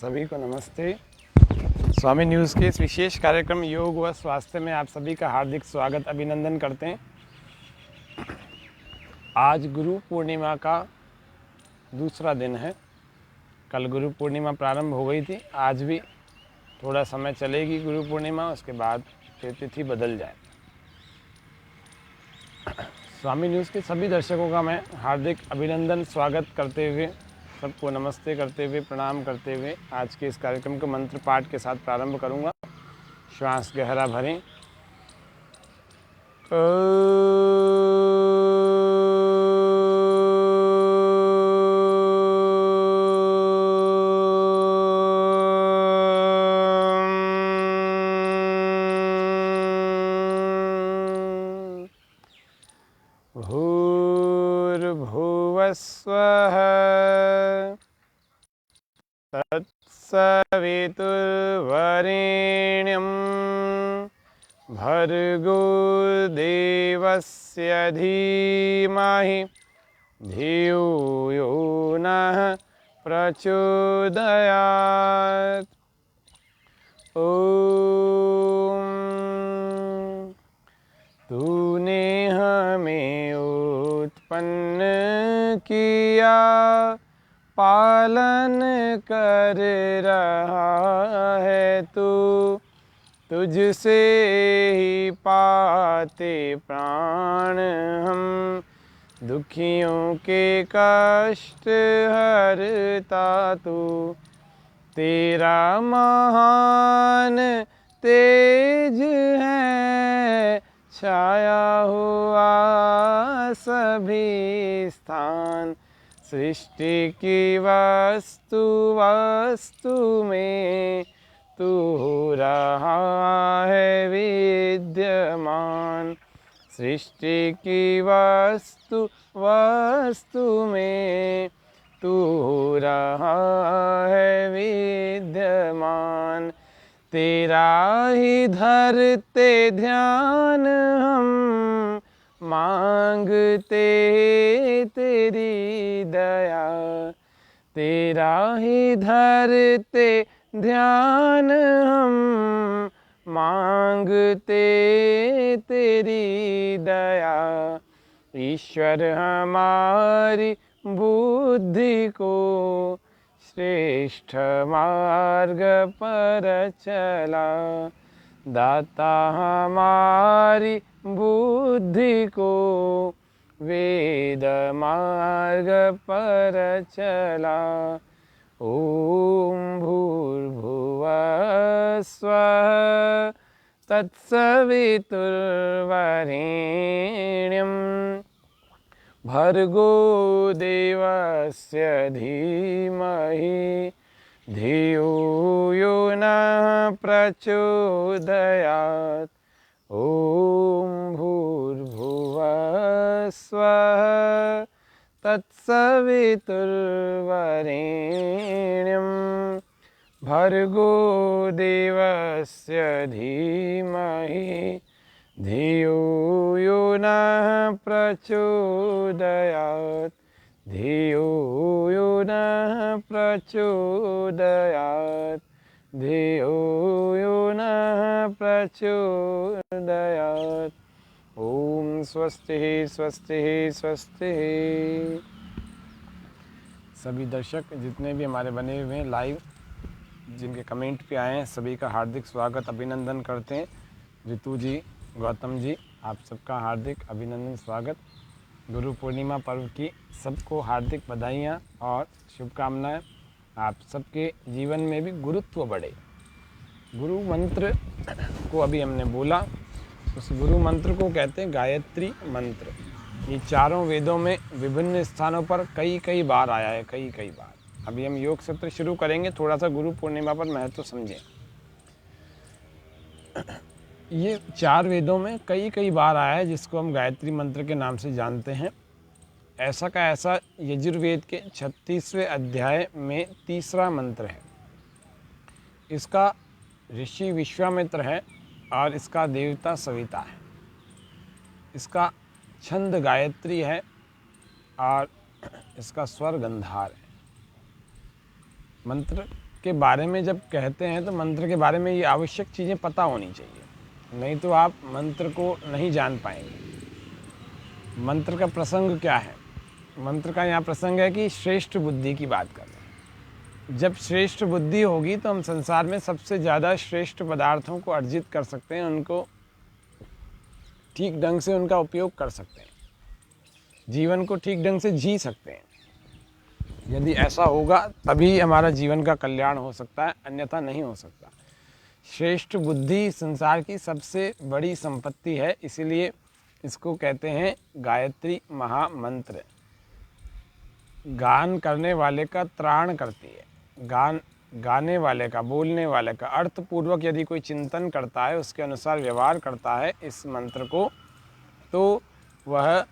सभी को नमस्ते। स्वामी न्यूज़ के इस विशेष कार्यक्रम योग व स्वास्थ्य में आप सभी का हार्दिक स्वागत अभिनंदन करते हैं। आज गुरु पूर्णिमा का दूसरा दिन है। कल गुरु पूर्णिमा प्रारंभ हो गई थी, आज भी थोड़ा समय चलेगी गुरु पूर्णिमा, उसके बाद फिर तिथि बदल जाए। स्वामी न्यूज़ के सभी दर्शकों का मैं हार्दिक अभिनंदन स्वागत करते हुए, सबको नमस्ते करते हुए, प्रणाम करते हुए आज के इस कार्यक्रम को मंत्र पाठ के साथ प्रारंभ करूंगा। श्वास गहरा भरें। भूर्भुवस्वः तत्सवितुर्वरेण्यं भर्गो देवस्य धीमहि धियो यो नः प्रचोदयात्। ओम तूने हमें उत्पन्न किया, पालन कर रहा है तू, तुझसे ही पाते प्राण हम, दुखियों के कष्ट हरता तू। तेरा महान तेज है, छाया हुआ सभी स्थान, सृष्टि की वस्तु वस्तु में तू हो रहा है विद्यमान, सृष्टि की वस्तु वस्तु में तू हो रहा है विद्यमान। तेरा ही धरते ध्यान हम, मांगते तेरी दया। तेरा ही धरते ध्यान हम, मांगते तेरी दया। ईश्वर हमारी बुद्धि को श्रेष्ठ मार्ग पर चला, दाता हमारी बुद्धि को वेद मार्ग पर चला। ओम भूर्भुवः स्वः तत्सवितुर्वरेण्यं भर्गो देवस्य धीमहि धियो यो नः प्रचोदयात्। ओम भूर्भुवः स्वः तत्सवितुर्वरेण्यं भर्गो देवस्य धीमहि धियो यो नः प्रचोदयात्। धियो यो नः प्रचोदयात्। धियो यो नः प्रचोदयात्। ओम स्वस्ति स्वस्ति स्वस्ति। सभी दर्शक जितने भी हमारे बने हुए हैं लाइव, जिनके कमेंट पे आए हैं, सभी का हार्दिक स्वागत अभिनंदन करते हैं। ऋतु जी, गौतम जी, आप सबका हार्दिक अभिनंदन स्वागत। गुरु पूर्णिमा पर्व की सबको हार्दिक बधाइयाँ और शुभकामनाएं। आप सबके जीवन में भी गुरुत्व बढ़े। गुरु मंत्र को अभी हमने बोला, उस गुरु मंत्र को कहते हैं गायत्री मंत्र। ये चारों वेदों में विभिन्न स्थानों पर कई बार आया है, कई बार। अभी हम योग सत्र शुरू करेंगे, थोड़ा सा गुरु पूर्णिमा पर महत्व समझें। ये चार वेदों में कई बार आया है, जिसको हम गायत्री मंत्र के नाम से जानते हैं। ऐसा का ऐसा यजुर्वेद के 36वें अध्याय में तीसरा मंत्र है। इसका ऋषि विश्वामित्र है और इसका देवता सविता है। इसका छंद गायत्री है और इसका स्वर गंधार है। मंत्र के बारे में जब कहते हैं तो मंत्र के बारे में ये आवश्यक चीज़ें पता होनी चाहिए, नहीं तो आप मंत्र को नहीं जान पाएंगे। मंत्र का प्रसंग क्या है? मंत्र का यहाँ प्रसंग है कि श्रेष्ठ बुद्धि की बात कर रहे हैं। जब श्रेष्ठ बुद्धि होगी तो हम संसार में सबसे ज़्यादा श्रेष्ठ पदार्थों को अर्जित कर सकते हैं, उनको ठीक ढंग से उनका उपयोग कर सकते हैं, जीवन को ठीक ढंग से जी सकते हैं। यदि ऐसा होगा तभी हमारा जीवन का कल्याण हो सकता है, अन्यथा नहीं हो सकता। श्रेष्ठ बुद्धि संसार की सबसे बड़ी संपत्ति है, इसीलिए इसको कहते हैं गायत्री महामंत्र। गान करने वाले का त्राण करती है। गाने वाले का, बोलने वाले का अर्थपूर्वक यदि कोई चिंतन करता है, उसके अनुसार व्यवहार करता है इस मंत्र को, तो वह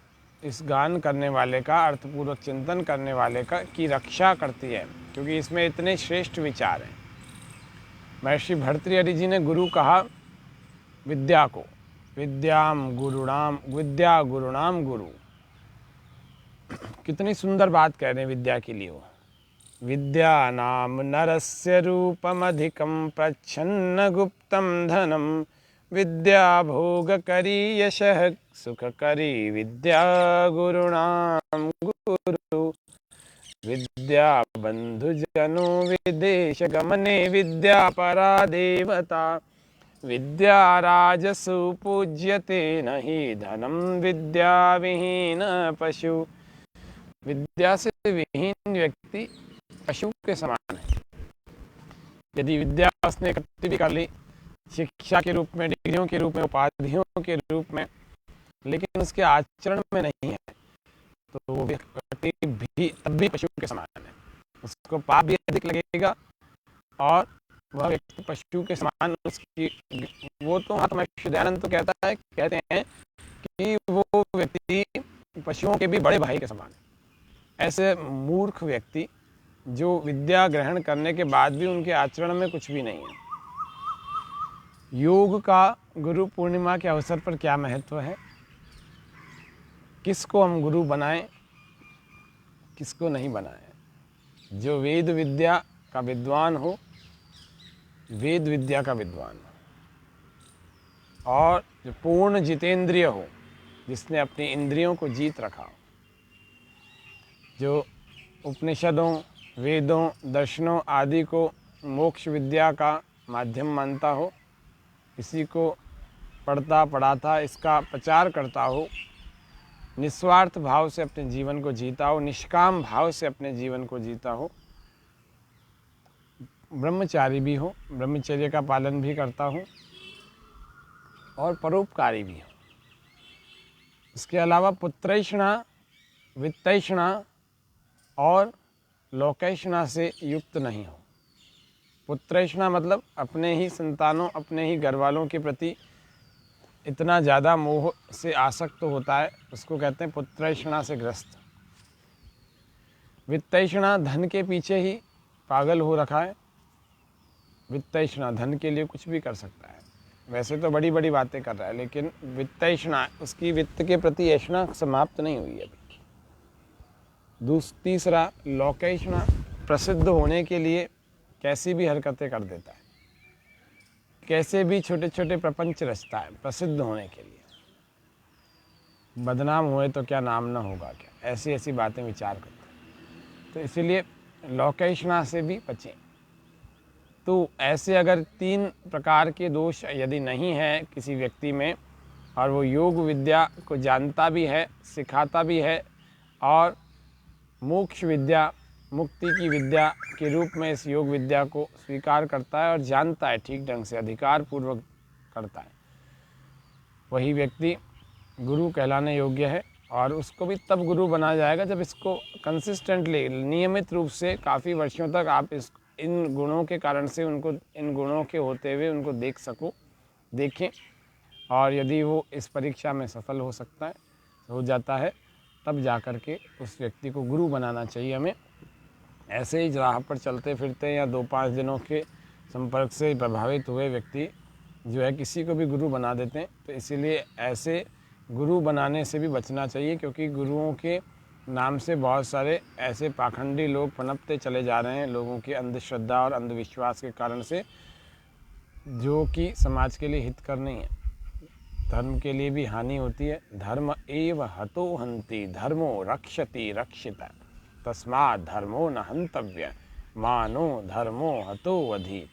इस गान करने वाले का, अर्थपूर्वक चिंतन करने वाले का की रक्षा करती है, क्योंकि इसमें इतने श्रेष्ठ विचार हैं। महर्षि भर्तृहरि जी ने गुरु कहा विद्या को, विद्या गुरुणाम गुरु। कितनी सुंदर बात कह रहे हैं विद्या के लिए वो। विद्या नाम नरस्य रूपमधिकं प्रच्छन्न गुप्तं धनम, विद्या भोग करी यशः सुख करी विद्या गुरुणाम गुरु। विद्या बंधुजनो विदेश गमने विद्या परा देवता, विद्या राजसु पूज्यते नहि धनम विद्या विहीन पशु। विद्या से विहीन व्यक्ति पशु के समान है। यदि विद्या उसने इकट्ठी भी कर ली, शिक्षा के रूप में, डिग्रियों के रूप में, उपाधियों के रूप में, लेकिन उसके आचरण में नहीं है, तो वो व्यक्ति भी तब भी पशु के समान है। उसको पाप भी अधिक लगेगा और वह व्यक्ति पशु के समान उसकी, वो तो महर्षि दयानंद तो कहते हैं कि वो व्यक्ति पशुओं के भी बड़े भाई के समान है। ऐसे मूर्ख व्यक्ति जो विद्या ग्रहण करने के बाद भी उनके आचरण में कुछ भी नहीं है। योग का गुरु पूर्णिमा के अवसर पर क्या महत्व है? किसको हम गुरु बनाएं, किसको नहीं बनाएं? जो वेद विद्या का विद्वान हो, वेद विद्या का विद्वान हो, और जो पूर्ण जितेंद्रिय हो, जिसने अपनी इंद्रियों को जीत रखा हो, जो उपनिषदों, वेदों, दर्शनों आदि को मोक्ष विद्या का माध्यम मानता हो, इसी को पढ़ता पढ़ाता, इसका प्रचार करता हो, निस्वार्थ भाव से अपने जीवन को जीता हो, निष्काम भाव से अपने जीवन को जीता हो, ब्रह्मचारी भी हो, ब्रह्मचर्य का पालन भी करता हो और परोपकारी भी हो। इसके अलावा पुत्रैषणा, वित्तैषणा और लोकैषणा से युक्त नहीं हो। पुत्रैषणा मतलब अपने ही संतानों, अपने ही घरवालों के प्रति इतना ज़्यादा मोह से आसक्त होता है, उसको कहते हैं पुत्रैषणा से ग्रस्त। वित्तैषणा धन के पीछे ही पागल हो रखा है। वित्तैषणा धन के लिए कुछ भी कर सकता है, वैसे तो बड़ी बड़ी बातें कर रहा है, लेकिन वित्तैषणा, उसकी वित्त के प्रति ऐषणा समाप्त नहीं हुई अभी। तीसरा लोकैषणा, प्रसिद्ध होने के लिए कैसी भी हरकतें कर देता है, कैसे भी छोटे छोटे प्रपंच रचता है प्रसिद्ध होने के लिए। बदनाम हुए तो क्या नाम ना होगा क्या, ऐसी ऐसी बातें विचार करता है। तो इसीलिए लोकैषणा से भी बचें। तो ऐसे अगर 3 प्रकार के दोष यदि नहीं है किसी व्यक्ति में, और वो योग विद्या को जानता भी है, सिखाता भी है, और मोक्ष विद्या, मुक्ति की विद्या के रूप में इस योग विद्या को स्वीकार करता है और जानता है, ठीक ढंग से अधिकार पूर्वक करता है, वही व्यक्ति गुरु कहलाने योग्य है। और उसको भी तब गुरु बना जाएगा जब इसको कंसिस्टेंटली, नियमित रूप से काफ़ी वर्षों तक आप इन गुणों के कारण से उनको, इन गुणों के होते हुए उनको देखें। और यदि वो इस परीक्षा में सफल हो जाता है, तब जा कर के उस व्यक्ति को गुरु बनाना चाहिए हमें। ऐसे ही राह पर चलते फिरते या 2-5 दिनों के संपर्क से प्रभावित हुए व्यक्ति जो है किसी को भी गुरु बना देते हैं। तो इसीलिए ऐसे गुरु बनाने से भी बचना चाहिए, क्योंकि गुरुओं के नाम से बहुत सारे ऐसे पाखंडी लोग पनपते चले जा रहे हैं, लोगों की अंधश्रद्धा और अंधविश्वास के कारण से, जो कि समाज के लिए हितकर नहीं है, धर्म के लिए भी हानि होती है। धर्म एव हतो हन्ति धर्मो रक्षति रक्षिता तस्मात् धर्मो न हन्तव्य मानो धर्मो हतो वधि।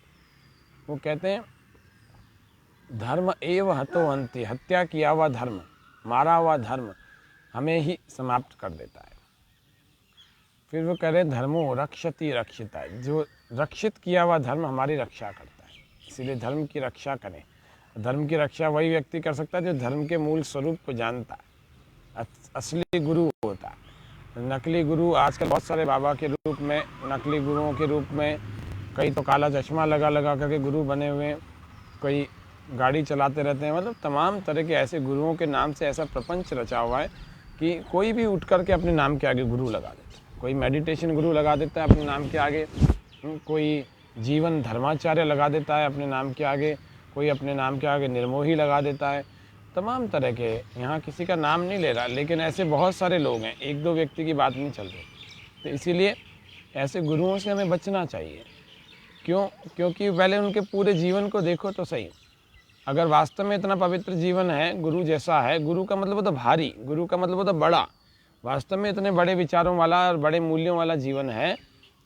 वो कहते हैं धर्म एव हतो हन्ति, हत्या किया हुआ धर्म, मारा हुआ धर्म हमें ही समाप्त कर देता है। फिर वो कह रहे धर्मो रक्षति रक्षिता, जो रक्षित किया हुआ धर्म हमारी रक्षा करता है, इसीलिए धर्म की रक्षा करें। धर्म की रक्षा वही व्यक्ति कर सकता है जो धर्म के मूल स्वरूप को जानता है, असली गुरु होता है। नकली गुरु आजकल बहुत सारे बाबा के रूप में, नकली गुरुओं के रूप में, कई तो काला चश्मा लगा लगा करके गुरु बने हुए हैं, कोई गाड़ी चलाते रहते हैं, मतलब तमाम तरह के ऐसे गुरुओं के नाम से ऐसा प्रपंच रचा हुआ है कि कोई भी उठ करके अपने नाम के आगे गुरु लगा देता है। कोई मेडिटेशन गुरु लगा देता है अपने नाम के आगे, कोई जीवन धर्माचार्य लगा देता है अपने नाम के आगे, कोई अपने नाम के आगे निर्मोही लगा देता है। तमाम तरह के, यहाँ किसी का नाम नहीं ले रहा, लेकिन ऐसे बहुत सारे लोग हैं, एक दो व्यक्ति की बात नहीं चल रही। तो इसीलिए ऐसे गुरुओं से हमें बचना चाहिए। क्यों? क्योंकि पहले उनके पूरे जीवन को देखो तो सही। अगर वास्तव में इतना पवित्र जीवन है, गुरु जैसा है, गुरु का मतलब होता भारी, गुरु का मतलब होता बड़ा, वास्तव में इतने बड़े विचारों वाला और बड़े मूल्यों वाला जीवन है,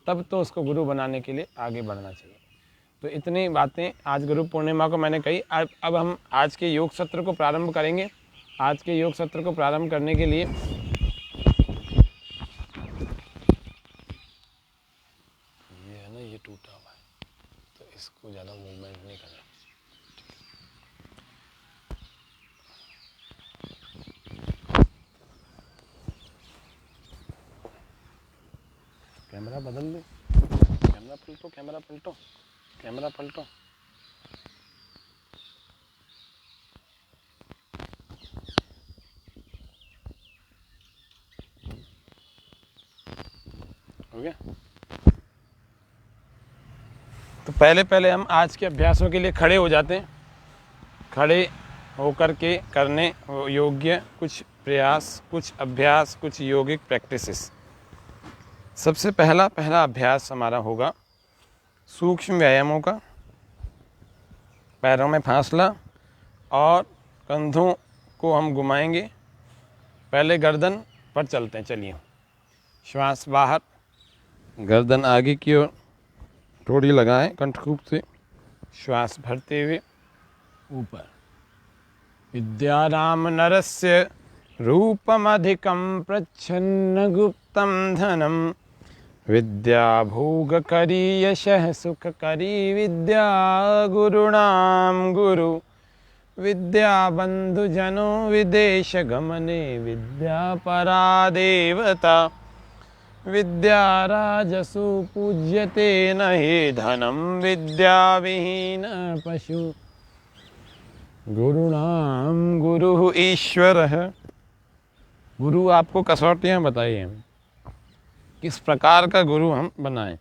तब तो उसको गुरु बनाने के लिए आगे बढ़ना चाहिए। तो इतनी बातें आज गुरु पूर्णिमा को मैंने कही। अब हम आज के योग सत्र को प्रारंभ करेंगे। आज के योग सत्र को प्रारंभ करने के लिए ये है ना, ये टूटा हुआ है, तो इसको ज़्यादा मूवमेंट नहीं करना। कैमरा बदल दे, कैमरा पलटो, कैमरा पलटो, कैमरा पलटो। हो गया? तो पहले हम आज के अभ्यासों के लिए खड़े हो जाते हैं। खड़े होकर के करने योग्य कुछ प्रयास, कुछ अभ्यास, कुछ योगिक प्रैक्टिसेस। सबसे पहला अभ्यास हमारा होगा सूक्ष्म व्यायामों का। पैरों में फासला और कंधों को हम घुमाएंगे। पहले गर्दन पर चलते हैं, चलिए। श्वास बाहर, गर्दन आगे की ओर थोड़ी लगाएं कंठकूप से, श्वास भरते हुए ऊपर। विद्याराम नरस्य रूपमधिकं प्रच्छन्न गुप्तं धनम् विद्या भोगकरी यशः सुखकरी विद्या गुरुणां गुरु विद्या बंधुजनो विदेश गमने विद्या परा देवता विद्या राजसु पूज्यते न हि धनं विद्या विहीन पशु गुरुणां गुरु ईश्वरः। गुरु आपको कसौटियाँ बताइए किस प्रकार का गुरु हम बनाएं।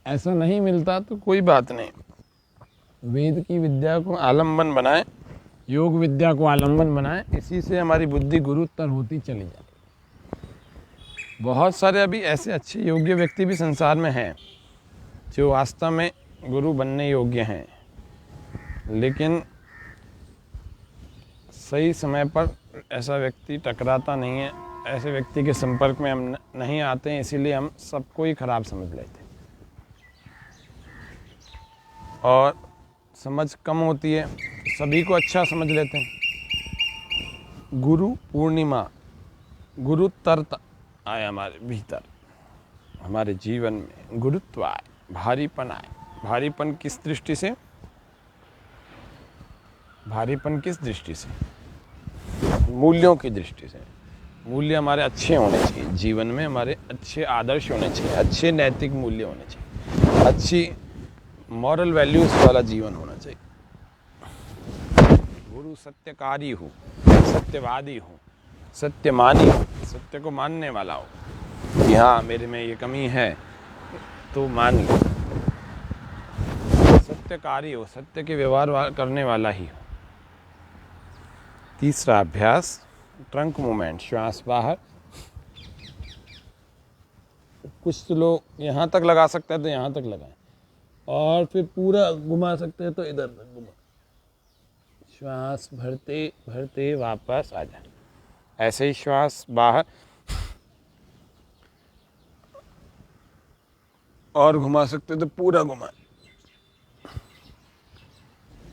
ऐसा नहीं मिलता तो कोई बात नहीं, वेद की विद्या को आलम्बन बनाएं, योग विद्या को आलम्बन बनाएं, इसी से हमारी बुद्धि गुरुतर होती चली जाए। बहुत सारे अभी ऐसे अच्छे योग्य व्यक्ति भी संसार में हैं जो वास्तव में गुरु बनने योग्य हैं, लेकिन सही समय पर ऐसा व्यक्ति टकराता नहीं है, ऐसे व्यक्ति के संपर्क में हम नहीं आते हैं, इसीलिए हम सबको ही खराब समझ लेते हैं और समझ कम होती है, सभी को अच्छा समझ लेते हैं। गुरु पूर्णिमा, गुरु तरत आए हमारे भीतर, हमारे जीवन में गुरुत्व आए, भारीपन आए। भारीपन किस दृष्टि से? भारीपन किस दृष्टि से? मूल्यों की दृष्टि से। मूल्य हमारे अच्छे होने चाहिए, जीवन में हमारे अच्छे आदर्श होने चाहिए, अच्छे नैतिक मूल्य होने चाहिए, अच्छी मॉरल वैल्यूज वाला जीवन होना चाहिए। गुरु सत्यकारी हो, सत्यवादी हो, सत्यमानी हो, सत्य को मानने वाला हो कि हाँ मेरे में ये कमी है तो मान लो। सत्यकारी हो, सत्य के व्यवहार करने वाला ही हो। तीसरा अभ्यास ट्रंक मूवमेंट, श्वास बाहर, कुछ लोग यहाँ तक लगा सकते हैं तो यहाँ तक लगाएं, और फिर पूरा घुमा सकते हैं तो इधर तक घुमा। श्वास भरते भरते वापस आ जाए, ऐसे ही श्वास बाहर और घुमा सकते तो पूरा घुमाएं।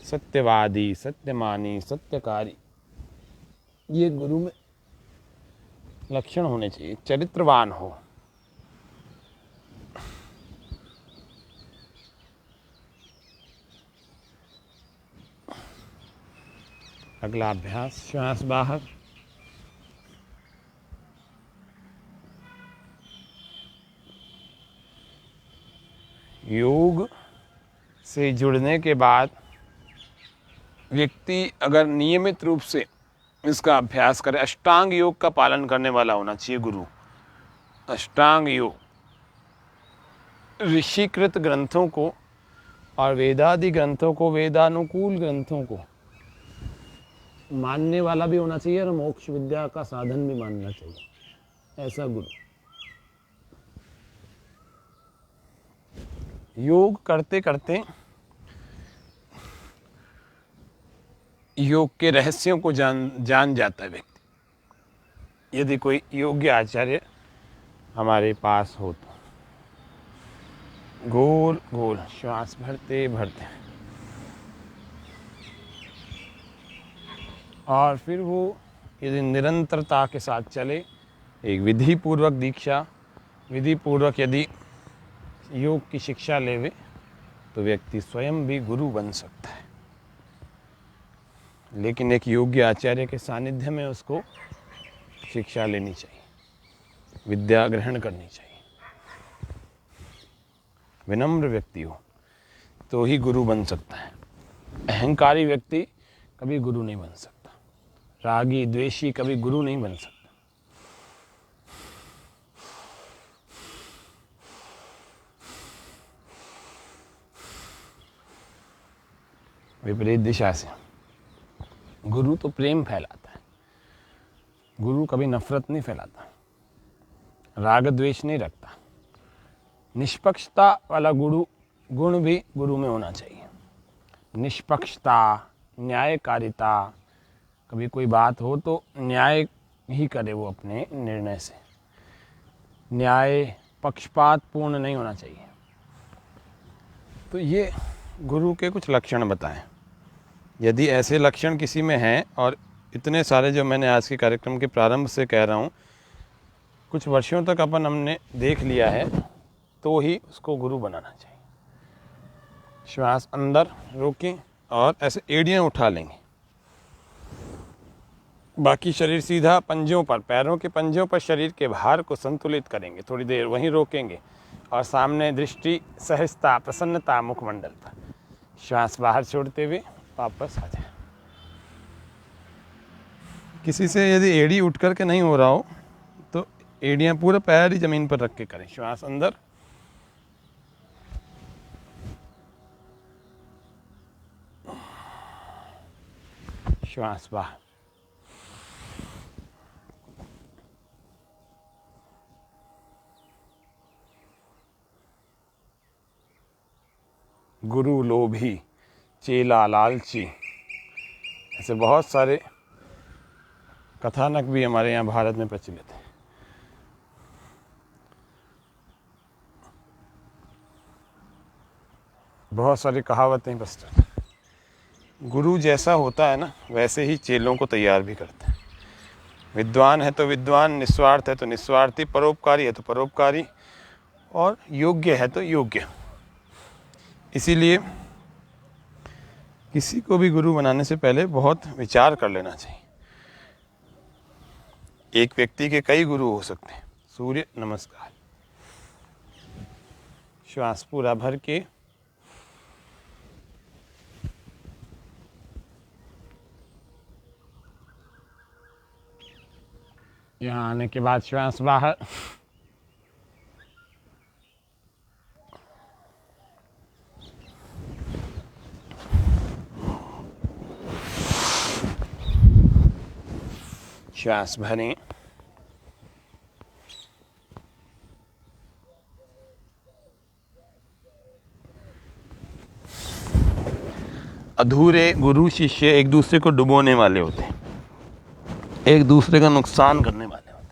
सत्यवादी, सत्यमानी, सत्यकारी, ये गुरु में लक्षण होने चाहिए। चरित्रवान हो। अगला अभ्यास, श्वास बाहर, योग से जुड़ने के बाद व्यक्ति अगर नियमित रूप से इसका अभ्यास करे, अष्टांग योग का पालन करने वाला होना चाहिए गुरु। अष्टांग योग ऋषिकृत ग्रंथों को और वेदादि ग्रंथों को, वेदानुकूल ग्रंथों को मानने वाला भी होना चाहिए और मोक्ष विद्या का साधन भी मानना चाहिए, ऐसा गुरु। योग करते करते योग के रहस्यों को जान जाता है व्यक्ति, यदि कोई योग्य आचार्य हमारे पास हो तो। गोल गोल श्वास भरते भरते, और फिर वो यदि निरंतरता के साथ चले, एक विधि पूर्वक दीक्षा, विधि पूर्वक यदि योग की शिक्षा लेवे तो व्यक्ति स्वयं भी गुरु बन सकता है। लेकिन एक योग्य आचार्य के सानिध्य में उसको शिक्षा लेनी चाहिए, विद्या ग्रहण करनी चाहिए। विनम्र व्यक्ति हो तो ही गुरु बन सकता है। अहंकारी व्यक्ति कभी गुरु नहीं बन सकता। रागी द्वेषी कभी गुरु नहीं बन सकता। विपरीत दिशा से गुरु तो प्रेम फैलाता है, गुरु कभी नफरत नहीं फैलाता, राग द्वेष नहीं रखता। निष्पक्षता वाला गुण भी गुरु में होना चाहिए। निष्पक्षता, न्यायकारिता, कभी कोई बात हो तो न्याय ही करे वो अपने निर्णय से। न्याय पक्षपात पूर्ण नहीं होना चाहिए। तो ये गुरु के कुछ लक्षण बताएं। यदि ऐसे लक्षण किसी में हैं, और इतने सारे जो मैंने आज के कार्यक्रम के प्रारंभ से कह रहा हूँ, कुछ वर्षों तक हमने देख लिया है, तो ही उसको गुरु बनाना चाहिए। श्वास अंदर रोकें और ऐसे एड़ियाँ उठा लेंगे, बाकी शरीर सीधा पंजों पर, पैरों के पंजों पर शरीर के भार को संतुलित करेंगे। थोड़ी देर वहीं रोकेंगे और सामने दृष्टि, सहजता, प्रसन्नता मुखमंडल पर। श्वास बाहर छोड़ते हुए वापस आ जाए। किसी से यदि एड़ी उठ करके नहीं हो रहा हो तो एड़ियाँ पूरा पैर ही जमीन पर रख के करें। श्वास अंदर, श्वास बाहर। गुरु लोभी, चेला लालची, ऐसे बहुत सारे कथानक भी हमारे यहाँ भारत में प्रचलित है। बहुत सारी कहावतें प्रचलित। गुरु जैसा होता है ना, वैसे ही चेलों को तैयार भी करता है। विद्वान है तो विद्वान, निस्वार्थ है तो निस्वार्थी, परोपकारी है तो परोपकारी, और योग्य है तो योग्य। इसीलिए किसी को भी गुरु बनाने से पहले बहुत विचार कर लेना चाहिए। एक व्यक्ति के कई गुरु हो सकते हैं। सूर्य नमस्कार। श्वास पूरा भर के यहाँ आने के बाद श्वास बाहर। श्वास भरें। अधूरे गुरु शिष्य एक दूसरे को डुबोने वाले होते हैं, एक दूसरे का नुकसान करने वाले होते हैं।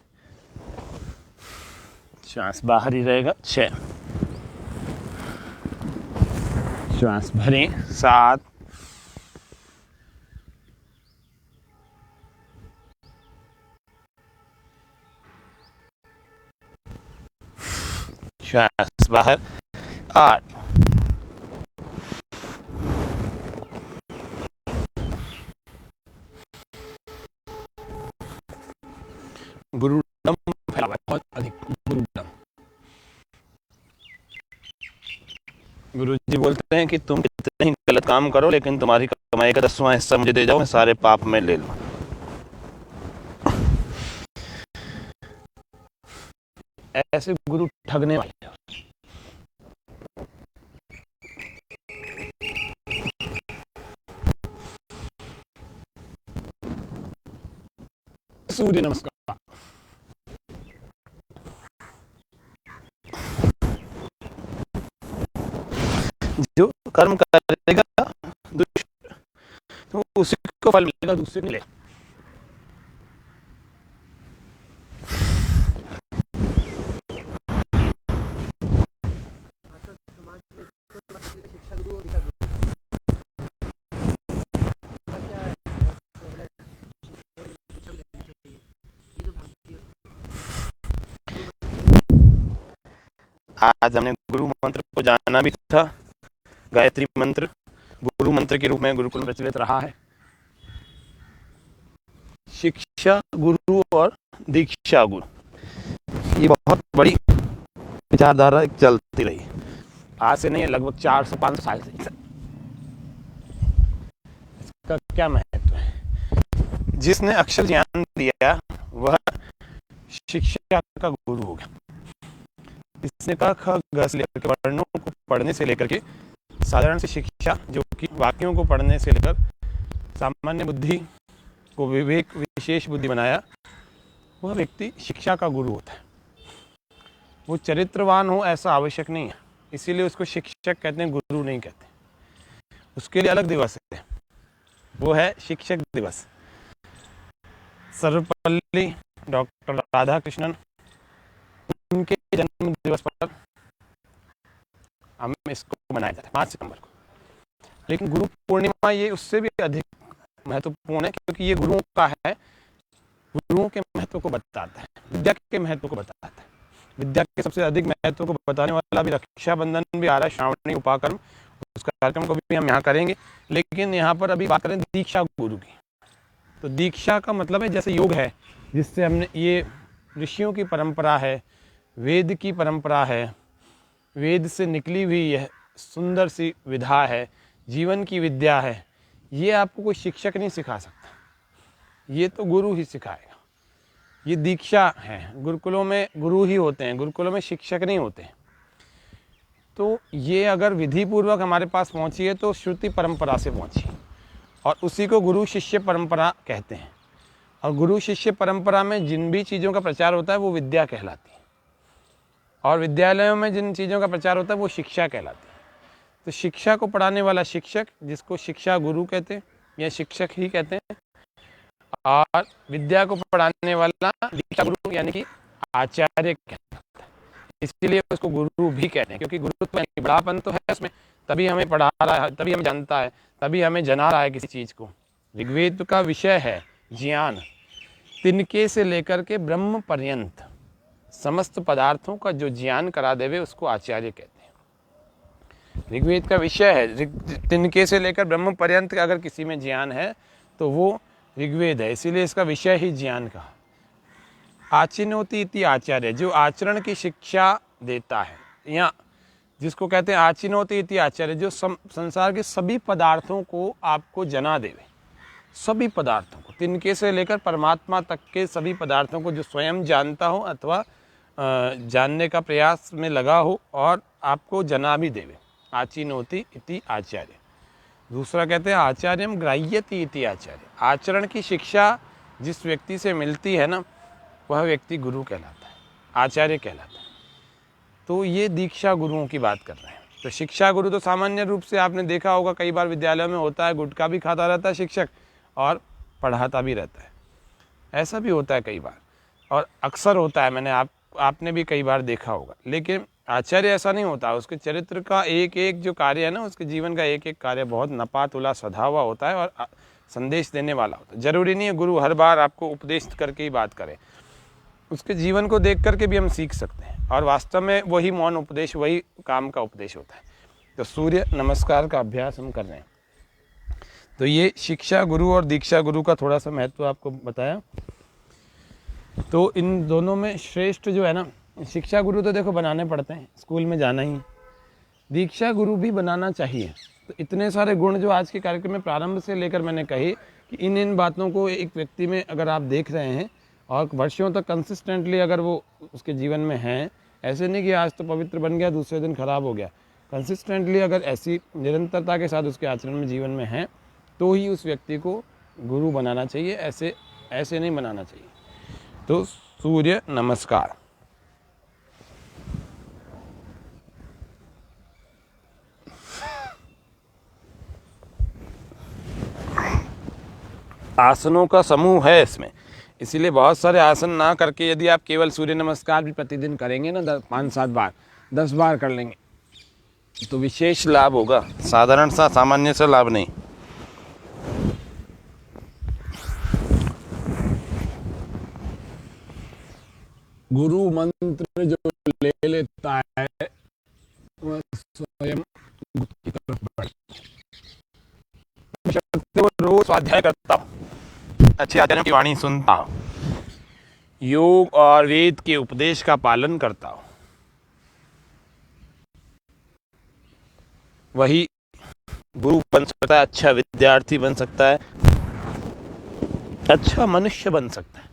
श्वास बाहर ही रहेगा 6, श्वास भरें 7, श्वास बाहर 8, गुरुडम फैला हुआ है बहुत अधिक। गुरुडम, गुरु जी बोलते हैं कि तुम कितने ही गलत काम करो लेकिन तुम्हारी कमाई का 10वां हिस्सा मुझे दे जाओ, मैं सारे पाप में ले लूं। ऐसे गुरु ठगने वाले हैं। सूर्य नमस्कार। जो कर्म करेगा दुष्ट तो उसी को फल मिलेगा, दूसरे को मिलेगा। आज हमने गुरु मंत्र को जाना भी था। गायत्री मंत्र गुरु मंत्र के रूप में गुरुकुल में प्रचलित रहा है। शिक्षा गुरु और दीक्षा गुरु, ये बहुत बड़ी विचारधारा चलती रही, आज से नहीं, लगभग 400-500 साल से। इसका क्या महत्व है? जिसने अक्षर ज्ञान दिया वह शिक्षा का गुरु हो गया। इसने क ख ग से लेकर वर्णों को पढ़ने से लेकर के साधारण सी शिक्षा, जो कि वाक्यों को पढ़ने से लेकर सामान्य बुद्धि को विवेक विशेष बुद्धि बनाया, वह व्यक्ति शिक्षा का गुरु होता है। वो चरित्रवान हो ऐसा आवश्यक नहीं है, इसीलिए उसको शिक्षक कहते हैं, गुरु नहीं कहते। उसके लिए अलग दिवस है, वो है शिक्षक दिवस। सर्वपल्ली डॉक्टर राधा कृष्णन, उनके जन्म दिवस पर हम इसको मनाया जाता है 5 सितंबर को। लेकिन गुरु पूर्णिमा ये उससे भी अधिक महत्वपूर्ण है, क्योंकि ये गुरुओं का है, गुरुओं के महत्व को बताता है, विद्या के महत्व को बताता है। विद्या के सबसे अधिक महत्व को बताने वाला भी रक्षाबंधन भी आ रहा है, श्रावणी उपाकर्म, उस कार्यक्रम को भी हम यहाँ करेंगे। लेकिन यहाँ पर अभी बात करें दीक्षा गुरु की, तो दीक्षा का मतलब है जैसे योग है, जिससे हमने, ये ऋषियों की परंपरा है, वेद की परंपरा है, वेद से निकली हुई यह सुंदर सी विधा है, जीवन की विद्या है। ये आपको कोई शिक्षक नहीं सिखा सकता, ये तो गुरु ही सिखाएगा। ये दीक्षा है, गुरुकुलों में गुरु ही होते हैं, गुरुकुलों में शिक्षक नहीं होते हैं। तो ये अगर विधि पूर्वक हमारे पास पहुंची है तो श्रुति परंपरा से पहुंची, और उसी को गुरु शिष्य परंपरा कहते हैं। और गुरु शिष्य परंपरा में जिन भी चीज़ों का प्रचार होता है वो विद्या कहलाती है, और विद्यालयों में जिन चीज़ों का प्रचार होता है वो शिक्षा कहलाती है। तो शिक्षा को पढ़ाने वाला शिक्षक, जिसको शिक्षा गुरु कहते हैं या शिक्षक ही कहते हैं, और विद्या को पढ़ाने वाला दीक्षा गुरु यानी कि आचार्य कहता है। इसीलिए उसको गुरु भी कहते हैं, क्योंकि गुरुत्व यानी बड़ापन तो है उसमें, तभी हमें पढ़ा रहा है, तभी हमें जानता है, तभी हमें जना रहा है किसी चीज़ को। ऋग्वेद का विषय है ज्ञान, तिनके से लेकर के ब्रह्म पर्यंत समस्त पदार्थों का जो ज्ञान करा देवे उसको आचार्य कहते हैं। ऋग्वेद का विषय है, तिनके से लेकर ब्रह्म पर्यंत का अगर किसी में ज्ञान है तो वो ऋग्वेद है, इसीलिए इसका विषय ही ज्ञान का। आचिनोति इति आचार्य, जो आचरण की शिक्षा देता है, या जिसको कहते हैं आचिनोति इति आचार्य, जो संसार के सभी पदार्थों को आपको जना देवे, सभी पदार्थों को, तिनके से लेकर परमात्मा तक के सभी पदार्थों को, जो स्वयं जानता हो अथवा जानने का प्रयास में लगा हो और आपको जना भी देवे। आचिनोति इति आचार्य। दूसरा कहते हैं आचार्यम ग्राह्यति इति आचार्य, आचरण की शिक्षा जिस व्यक्ति से मिलती है ना, वह व्यक्ति गुरु कहलाता है, आचार्य कहलाता है। तो ये दीक्षा गुरुओं की बात कर रहे हैं। तो शिक्षा गुरु तो सामान्य रूप से आपने देखा होगा कई बार विद्यालयों में होता है, गुटखा भी खाता रहता है शिक्षक और पढ़ाता भी रहता है, ऐसा भी होता है कई बार और अक्सर होता है, आपने भी कई बार देखा होगा। लेकिन आचार्य ऐसा नहीं होता, उसके चरित्र का एक एक जो कार्य है ना, उसके जीवन का एक एक कार्य बहुत नपातुला सधा हुआ होता है और संदेश देने वाला होता है। जरूरी नहीं है गुरु हर बार आपको उपदेश करके ही बात करे, उसके जीवन को देख करके भी हम सीख सकते हैं और वास्तव में वही मौन उपदेश, वही काम का उपदेश होता है। तो सूर्य नमस्कार का अभ्यास हम कर रहे हैं। तो ये शिक्षा गुरु और दीक्षा गुरु का थोड़ा सा महत्व आपको बताया। तो इन दोनों में श्रेष्ठ जो है ना, शिक्षा गुरु तो देखो बनाने पड़ते हैं, स्कूल में जाना ही, दीक्षा गुरु भी बनाना चाहिए। तो इतने सारे गुण जो आज के कार्यक्रम में प्रारंभ से लेकर मैंने कही कि इन बातों को एक व्यक्ति में अगर आप देख रहे हैं और वर्षों तक कंसिस्टेंटली अगर वो उसके जीवन में हैं, ऐसे नहीं कि आज तो पवित्र बन गया दूसरे दिन खराब हो गया, कंसिस्टेंटली अगर ऐसी निरंतरता के साथ उसके आचरण में जीवन में हैं, तो ही उस व्यक्ति को गुरु बनाना चाहिए, ऐसे नहीं बनाना चाहिए। तो सूर्य नमस्कार। आसनों का समूह है इसमें, इसीलिए बहुत सारे आसन ना करके यदि आप केवल सूर्य नमस्कार भी प्रतिदिन करेंगे ना, 5-7 बार 10 बार कर लेंगे तो विशेष लाभ होगा, साधारण सा सामान्य सा लाभ नहीं। गुरु मंत्र जो ले लेता है वह स्वयं की तरफ बढ़ता है। वो रोज स्वाध्याय करता हूँ, अच्छे आचार्यों की वाणी सुनता हूँ, योग और वेद के उपदेश का पालन करता हूँ, वही गुरु बन सकता है, अच्छा विद्यार्थी बन सकता है, अच्छा मनुष्य बन सकता है।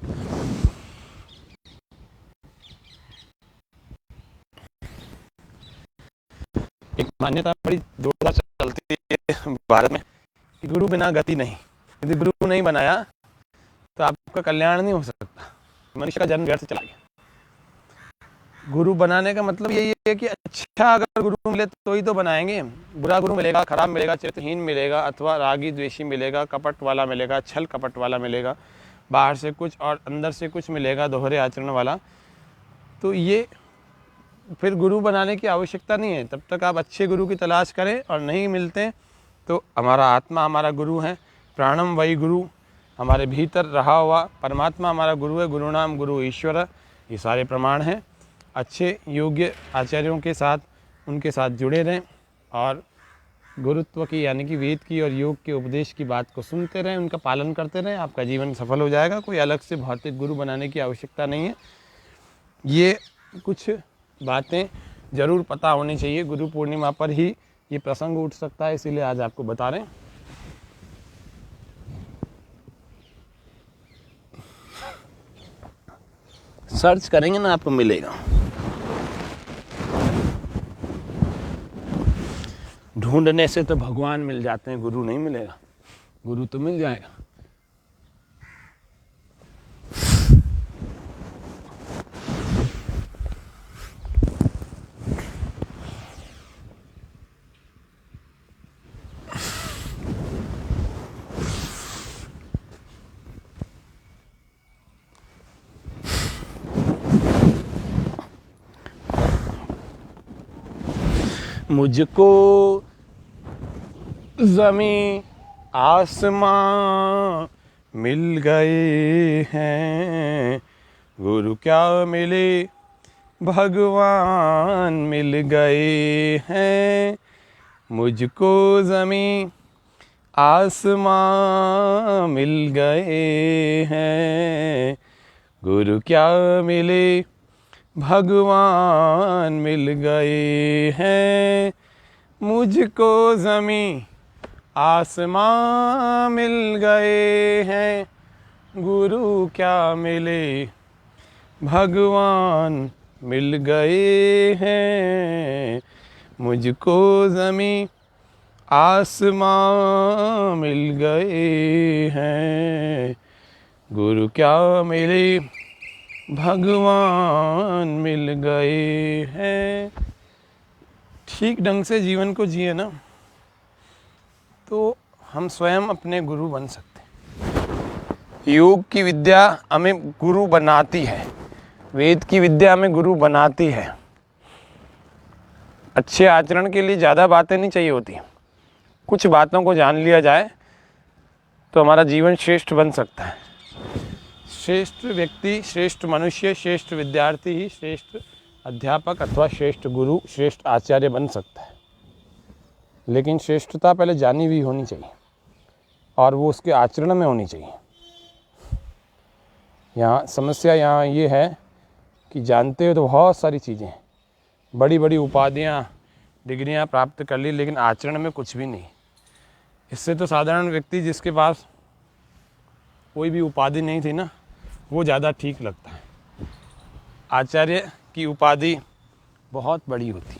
एक मान्यता बड़ी जोरदार चलती है भारत में कि गुरु बिना गति नहीं, यदि गुरु नहीं बनाया तो आपका कल्याण नहीं हो सकता, मनुष्य का जन्म व्यर्थ चला गया। गुरु बनाने का मतलब यही है कि अच्छा अगर गुरु मिले तो ही तो बनाएंगे, बुरा गुरु मिलेगा, खराब मिलेगा, चरित्रहीन मिलेगा, अथवा रागी द्वेषी मिलेगा, कपट वाला मिलेगा, छल कपट वाला मिलेगा, बाहर से कुछ और अंदर से कुछ मिलेगा, दोहरे आचरण वाला, तो ये फिर गुरु बनाने की आवश्यकता नहीं है। तब तक आप अच्छे गुरु की तलाश करें और नहीं मिलते तो हमारा आत्मा हमारा गुरु है, प्राणम वही गुरु, हमारे भीतर रहा हुआ परमात्मा हमारा गुरु है, गुरु नाम गुरु ईश्वर, ये सारे प्रमाण हैं। अच्छे योग्य आचार्यों के साथ उनके साथ जुड़े रहें और गुरुत्व की यानी कि वेद की और योग के उपदेश की बात को सुनते रहें, उनका पालन करते रहें, आपका जीवन सफल हो जाएगा। कोई अलग से भौतिक गुरु बनाने की आवश्यकता नहीं है। ये कुछ बातें ज़रूर पता होनी चाहिए, गुरु पूर्णिमा पर ही ये प्रसंग उठ सकता है, इसीलिए आज आपको बता रहे हैं। सर्च करेंगे ना आपको मिलेगा, ढूंढने से तो भगवान मिल जाते हैं, गुरु नहीं मिलेगा, गुरु तो मिल जाएगा। मुझको ज़मीं आसमां मिल गए हैं, गुरु क्या मिले भगवान मिल गए हैं। मुझको ज़मीं आसमां मिल गए हैं, गुरु क्या मिले भगवान मिल गए हैं। मुझको ज़मीं आसमां मिल गए हैं, गुरु क्या मिले भगवान मिल गए हैं। मुझको ज़मीं आसमां मिल गए हैं, गुरु क्या मिले भगवान मिल गए हैं। ठीक ढंग से जीवन को जिए ना, तो हम स्वयं अपने गुरु बन सकते हैं। योग की विद्या हमें गुरु बनाती है, वेद की विद्या हमें गुरु बनाती है। अच्छे आचरण के लिए ज़्यादा बातें नहीं चाहिए होती, कुछ बातों को जान लिया जाए तो हमारा जीवन श्रेष्ठ बन सकता है। श्रेष्ठ व्यक्ति, श्रेष्ठ मनुष्य, श्रेष्ठ विद्यार्थी ही श्रेष्ठ अध्यापक अथवा श्रेष्ठ गुरु, श्रेष्ठ आचार्य बन सकता है। लेकिन श्रेष्ठता पहले जानी हुई होनी चाहिए और वो उसके आचरण में होनी चाहिए। यहाँ समस्या यहाँ ये है कि जानते हो तो बहुत सारी चीज़ें, बड़ी बड़ी उपाधियाँ, डिग्रियाँ प्राप्त कर ली, लेकिन आचरण में कुछ भी नहीं। इससे तो साधारण व्यक्ति जिसके पास कोई भी उपाधि नहीं थी ना, वो ज़्यादा ठीक लगता है। आचार्य की उपाधि बहुत बड़ी होती,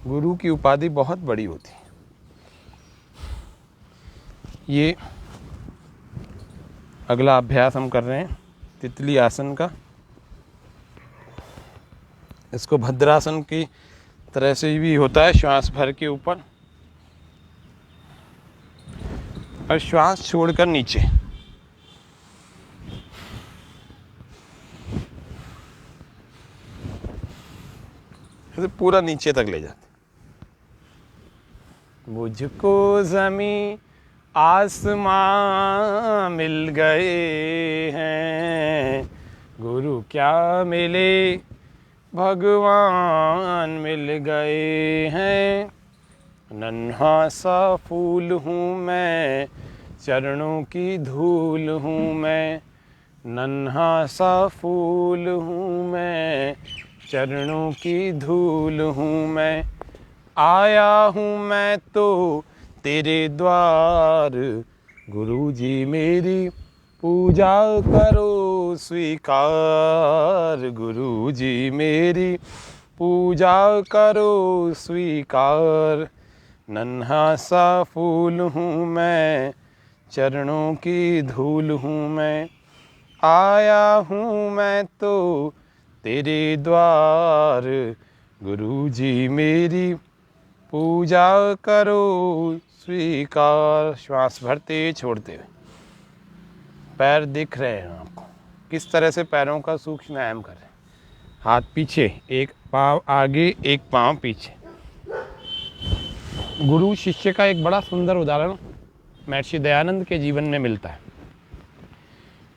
गुरु की उपाधि बहुत बड़ी होती। ये अगला अभ्यास हम कर रहे हैं तितली आसन का। इसको भद्रासन की तरह से भी होता है, श्वास भर के ऊपर और श्वास छोड़कर नीचे। ऐसे पूरा नीचे तक ले जाते। मुझको ज़मीं आसमां मिल गए हैं, गुरु क्या मिले भगवान मिल गए हैं। नन्हा सा फूल हूँ मैं, चरणों की धूल हूँ मैं। नन्हा सा फूल हूँ मैं, चरणों की धूल हूँ मैं। आया हूँ मैं तो तेरे द्वार, गुरु जी मेरी पूजा करो स्वीकार। गुरु जी मेरी पूजा करो स्वीकार। नन्हा सा फूल हूँ मैं, चरणों की धूल हूँ मैं। आया हूँ मैं तो तेरे द्वार, गुरु जी मेरी पूजा करो स्वीकार। श्वास भरते छोड़ते हुए। पैर दिख रहे हैं आपको, किस तरह से पैरों का सूक्ष्म व्यायाम कर रहे हैं। हाथ पीछे, एक पाँव आगे, एक पाँव पीछे। गुरु शिष्य का एक बड़ा सुंदर उदाहरण महर्षि दयानंद के जीवन में मिलता है।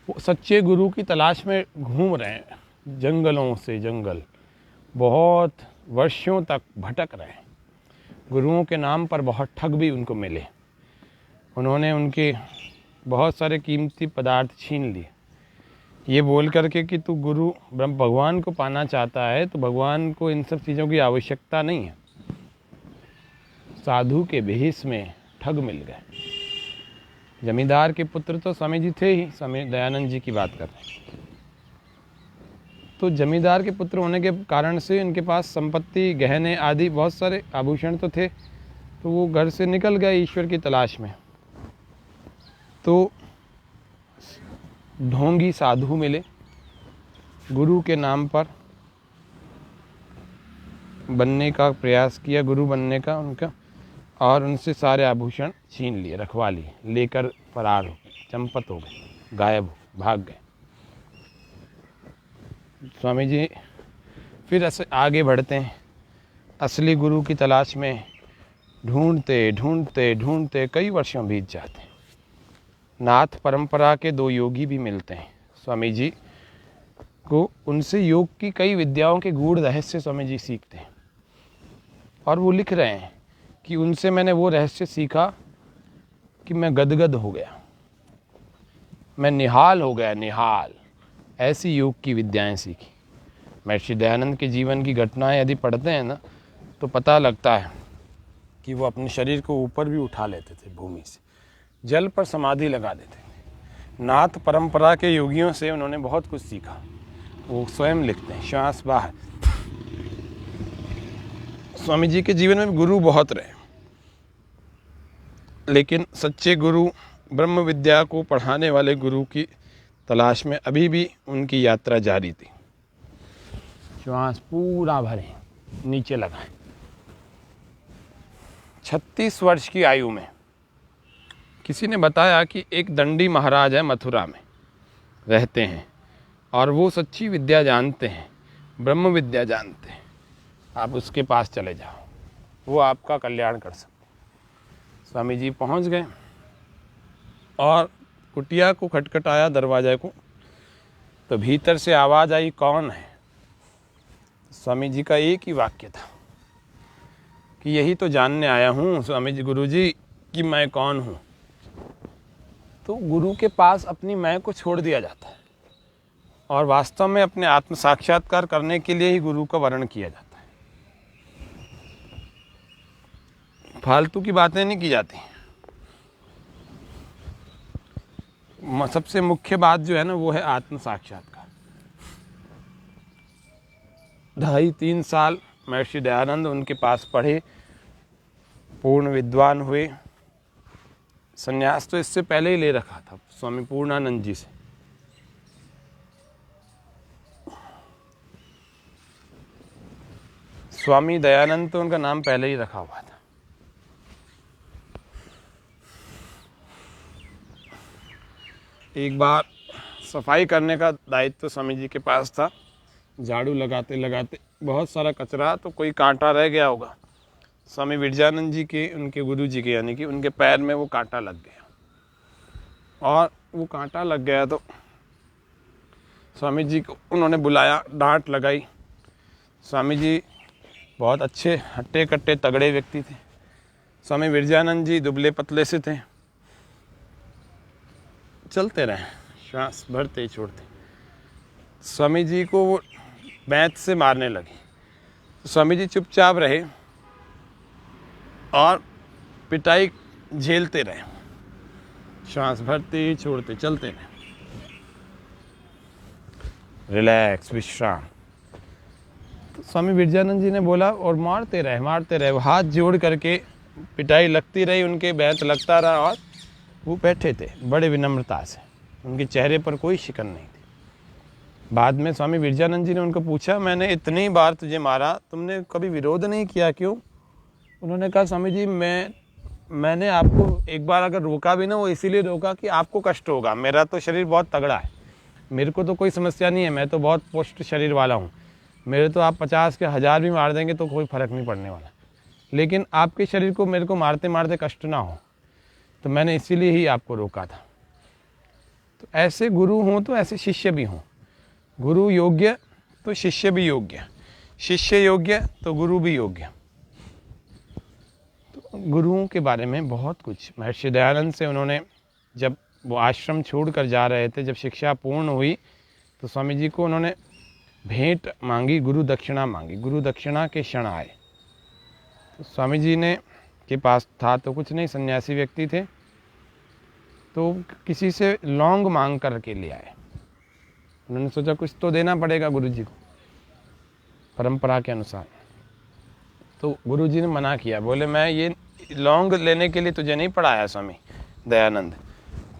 वो सच्चे गुरु की तलाश में घूम रहे हैं, जंगलों से जंगल, बहुत वर्षों तक भटक रहे हैं। गुरुओं के नाम पर बहुत ठग भी उनको मिले। उन्होंने उनके बहुत सारे कीमती पदार्थ छीन लिए, ये बोल करके कि तू गुरु ब्रह्म भगवान को पाना चाहता है तो भगवान को इन सब चीज़ों की आवश्यकता नहीं है। साधु के भेष में ठग मिल गए। जमींदार के पुत्र तो स्वामी जी थे ही, स्वामी दयानंद जी की बात कर रहे हैं। तो जमींदार के पुत्र होने के कारण से इनके पास संपत्ति, गहने आदि बहुत सारे आभूषण तो थे, तो वो घर से निकल गए ईश्वर की तलाश में। तो ढोंगी साधु मिले, गुरु के नाम पर बनने का प्रयास किया, गुरु बनने का उनका, और उनसे सारे आभूषण छीन लिए, रखवा लिए, लेकर फरार हो गए, चंपत हो गए, गायब हो, भाग गए। स्वामी जी फिर ऐसे आगे बढ़ते हैं, असली गुरु की तलाश में ढूंढते ढूंढते ढूंढते कई वर्षों बीत जाते हैं। नाथ परंपरा के दो योगी भी मिलते हैं स्वामी जी को। उनसे योग की कई विद्याओं के गूढ़ रहस्य स्वामी जी सीखते हैं, और वो लिख रहे हैं कि उनसे मैंने वो रहस्य सीखा कि मैं गदगद हो गया, मैं निहाल हो गया, निहाल। ऐसी योग की विद्याएं सीखी। महर्षि दयानंद के जीवन की घटनाएं यदि पढ़ते हैं ना, तो पता लगता है कि वो अपने शरीर को ऊपर भी उठा लेते थे, भूमि से जल पर समाधि लगा देते थे। नाथ परंपरा के योगियों से उन्होंने बहुत कुछ सीखा। वो स्वयं लिखते हैं, श्वास बाहर। स्वामी जी के जीवन में गुरु बहुत रहे, लेकिन सच्चे गुरु, ब्रह्म विद्या को पढ़ाने वाले गुरु की तलाश में अभी भी उनकी यात्रा जारी थी। श्वास पूरा भरें, नीचे लगाएं। 36 वर्ष की आयु में किसी ने बताया कि एक दंडी महाराज है, मथुरा में रहते हैं और वो सच्ची विद्या जानते हैं, ब्रह्म विद्या जानते हैं। आप उसके पास चले जाओ, वो आपका कल्याण कर सकते। स्वामी जी पहुंच गए और कुटिया को खटखटाया, दरवाजे को, तो भीतर से आवाज़ आई, कौन है? स्वामी जी का एक ही वाक्य था कि यही तो जानने आया हूँ स्वामी जी, गुरु जी, कि मैं कौन हूँ। तो गुरु के पास अपनी मैं को छोड़ दिया जाता है और वास्तव में अपने आत्म साक्षात्कार करने के लिए ही गुरु का वर्ण किया जाता है। फालतू की बातें नहीं की जाती। सबसे मुख्य बात जो है ना, वो है आत्म साक्षात्कार। 2.5-3 साल महर्षि दयानंद उनके पास पढ़े, पूर्ण विद्वान हुए। संन्यास तो इससे पहले ही ले रखा था स्वामी पूर्णानंद जी से। स्वामी दयानंद तो उनका नाम पहले ही रखा हुआ था। एक बार सफाई करने का दायित्व तो स्वामी जी के पास था। झाड़ू लगाते लगाते बहुत सारा कचरा, तो कोई कांटा रह गया होगा। स्वामी विरजानंद जी के, उनके गुरु जी के, यानी कि उनके पैर में वो कांटा लग गया और वो कांटा लग गया तो स्वामी जी को उन्होंने बुलाया, डांट लगाई। स्वामी जी बहुत अच्छे हट्टे कट्टे तगड़े व्यक्ति थे। स्वामी विरजानंद जी दुबले पतले से थे। चलते रहे, श्वास भरते ही छोड़ते। स्वामी जी को वो बैंत से मारने लगे तो स्वामी जी चुपचाप रहे और पिटाई झेलते रहे, श्वास भरते ही छोड़ते, चलते रहे। रिलैक्स, विश्राम। तो स्वामी विरजानंद जी ने बोला, और मारते रहे। वो हाथ जोड़ करके पिटाई लगती रही, उनके बैंत लगता रहा और वो बैठे थे बड़े विनम्रता से। उनके चेहरे पर कोई शिकन नहीं थी। बाद में स्वामी विरजानंद जी ने उनको पूछा, मैंने इतनी बार तुझे मारा, तुमने कभी विरोध नहीं किया, क्यों? उन्होंने कहा, स्वामी जी मैंने आपको एक बार अगर रोका भी ना, वो इसीलिए रोका कि आपको कष्ट होगा। मेरा तो शरीर बहुत तगड़ा है, मेरे को तो कोई समस्या नहीं है, मैं तो बहुत पुष्ट शरीर वाला हूँ। मेरे तो आप 50 के 1000 भी मार देंगे तो कोई फ़र्क नहीं पड़ने वाला। लेकिन आपके शरीर को मेरे को मारते मारते कष्ट ना हो, तो मैंने इसीलिए ही आपको रोका था। तो ऐसे गुरु हों तो ऐसे शिष्य भी हों। गुरु योग्य तो शिष्य भी योग्य, शिष्य योग्य तो गुरु भी योग्य। तो गुरुओं के बारे में बहुत कुछ महर्षि दयानंद से उन्होंने, जब वो आश्रम छोड़ कर जा रहे थे, जब शिक्षा पूर्ण हुई तो स्वामी जी को उन्होंने भेंट मांगी, गुरु दक्षिणा मांगी। गुरु दक्षिणा के क्षण आए तो स्वामी जी ने के पास था तो कुछ नहीं, सन्यासी व्यक्ति थे, तो किसी से लौंग मांग कर के ले आए। उन्होंने सोचा कुछ तो देना पड़ेगा गुरु जी को परंपरा के अनुसार। तो गुरु जी ने मना किया, बोले मैं ये लौंग लेने के लिए तुझे नहीं पढ़ाया स्वामी दयानंद,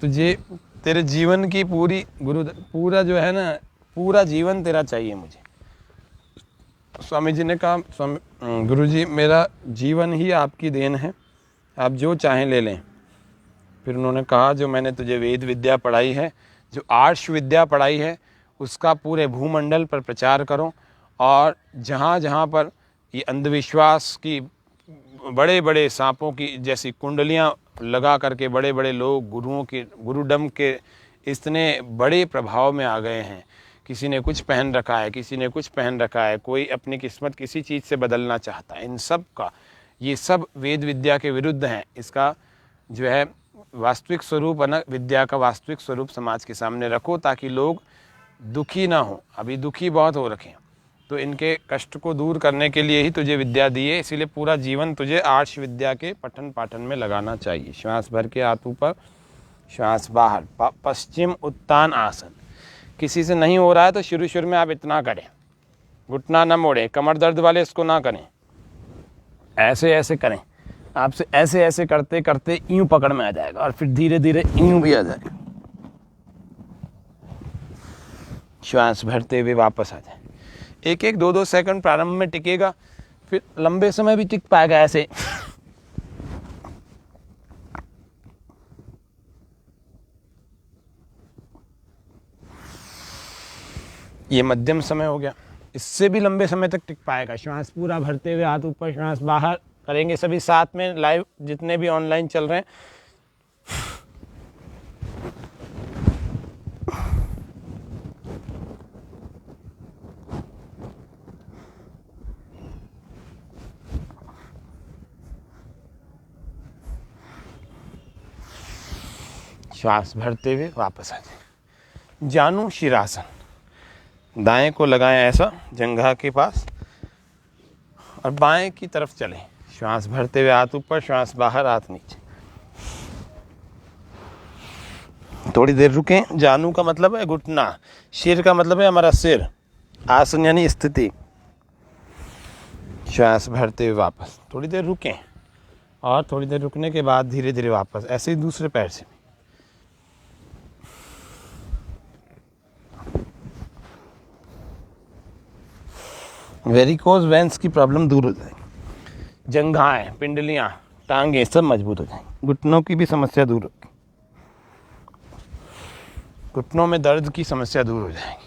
तुझे तेरे जीवन की पूरा जो है ना, पूरा जीवन तेरा चाहिए मुझे। स्वामी जी ने कहा, गुरु जी मेरा जीवन ही आपकी देन है, आप जो चाहें ले लें। फिर उन्होंने कहा, जो मैंने तुझे वेद विद्या पढ़ाई है, जो आर्ष विद्या पढ़ाई है, उसका पूरे भूमंडल पर प्रचार करो। और जहाँ जहाँ पर ये अंधविश्वास की बड़े बड़े सांपों की जैसी कुंडलियाँ लगा करके बड़े बड़े लोग गुरुडम के इतने बड़े प्रभाव में आ गए हैं, किसी ने कुछ पहन रखा है, किसी ने कुछ पहन रखा है, कोई अपनी किस्मत किसी चीज़ से बदलना चाहता है, इन सब का, ये सब वेद विद्या के विरुद्ध हैं। इसका जो है वास्तविक स्वरूप, विद्या का वास्तविक स्वरूप समाज के सामने रखो, ताकि लोग दुखी ना हो। अभी दुखी बहुत हो रखे हैं, तो इनके कष्ट को दूर करने के लिए ही तुझे विद्या दी है, इसीलिए पूरा जीवन तुझे आर्ष विद्या के पठन पाठन में लगाना चाहिए। श्वास भर के हाथ ऊपर, श्वास बाहर, पश्चिम उत्तान आसन। किसी से नहीं हो रहा है तो शुरू में आप इतना करें, घुटना न मोड़ें, कमर दर्द वाले इसको ना करें, ऐसे ऐसे करें। आपसे ऐसे ऐसे करते करते यूं पकड़ में आ जाएगा और फिर धीरे धीरे यूं भी आ जाएगा। श्वास भरते हुए वापस आ जाए। 1-2 सेकंड प्रारंभ में टिकेगा, फिर लंबे समय भी टिक पाएगा ऐसे। ये मध्यम समय हो गया, इससे भी लंबे समय तक टिक पाएगा। श्वास पूरा भरते हुए हाथ ऊपर, श्वास बाहर करेंगे सभी साथ में, लाइव जितने भी ऑनलाइन चल रहे हैं। श्वास भरते हुए वापस आ जाए। जानु शिरासन, दाएं को लगाएं ऐसा जंघा के पास और बाएं की तरफ चलें। श्वास भरते हुए हाथ ऊपर, श्वास बाहर, हाथ नीचे। थोड़ी देर रुकें। जानु का मतलब है घुटना, शिर का मतलब है हमारा सिर, आसन यानी स्थिति। श्वास भरते हुए वापस, थोड़ी देर रुकें और थोड़ी देर रुकने के बाद धीरे धीरे वापस, ऐसे ही दूसरे पैर से भी। वेरिकोज वेंस की प्रॉब्लम दूर हो जाएगी। जंघाएं, पिंडलियां, टांगे सब मजबूत हो जाएंगी। घुटनों की भी समस्या दूर होगी, घुटनों में दर्द की समस्या दूर हो जाएगी।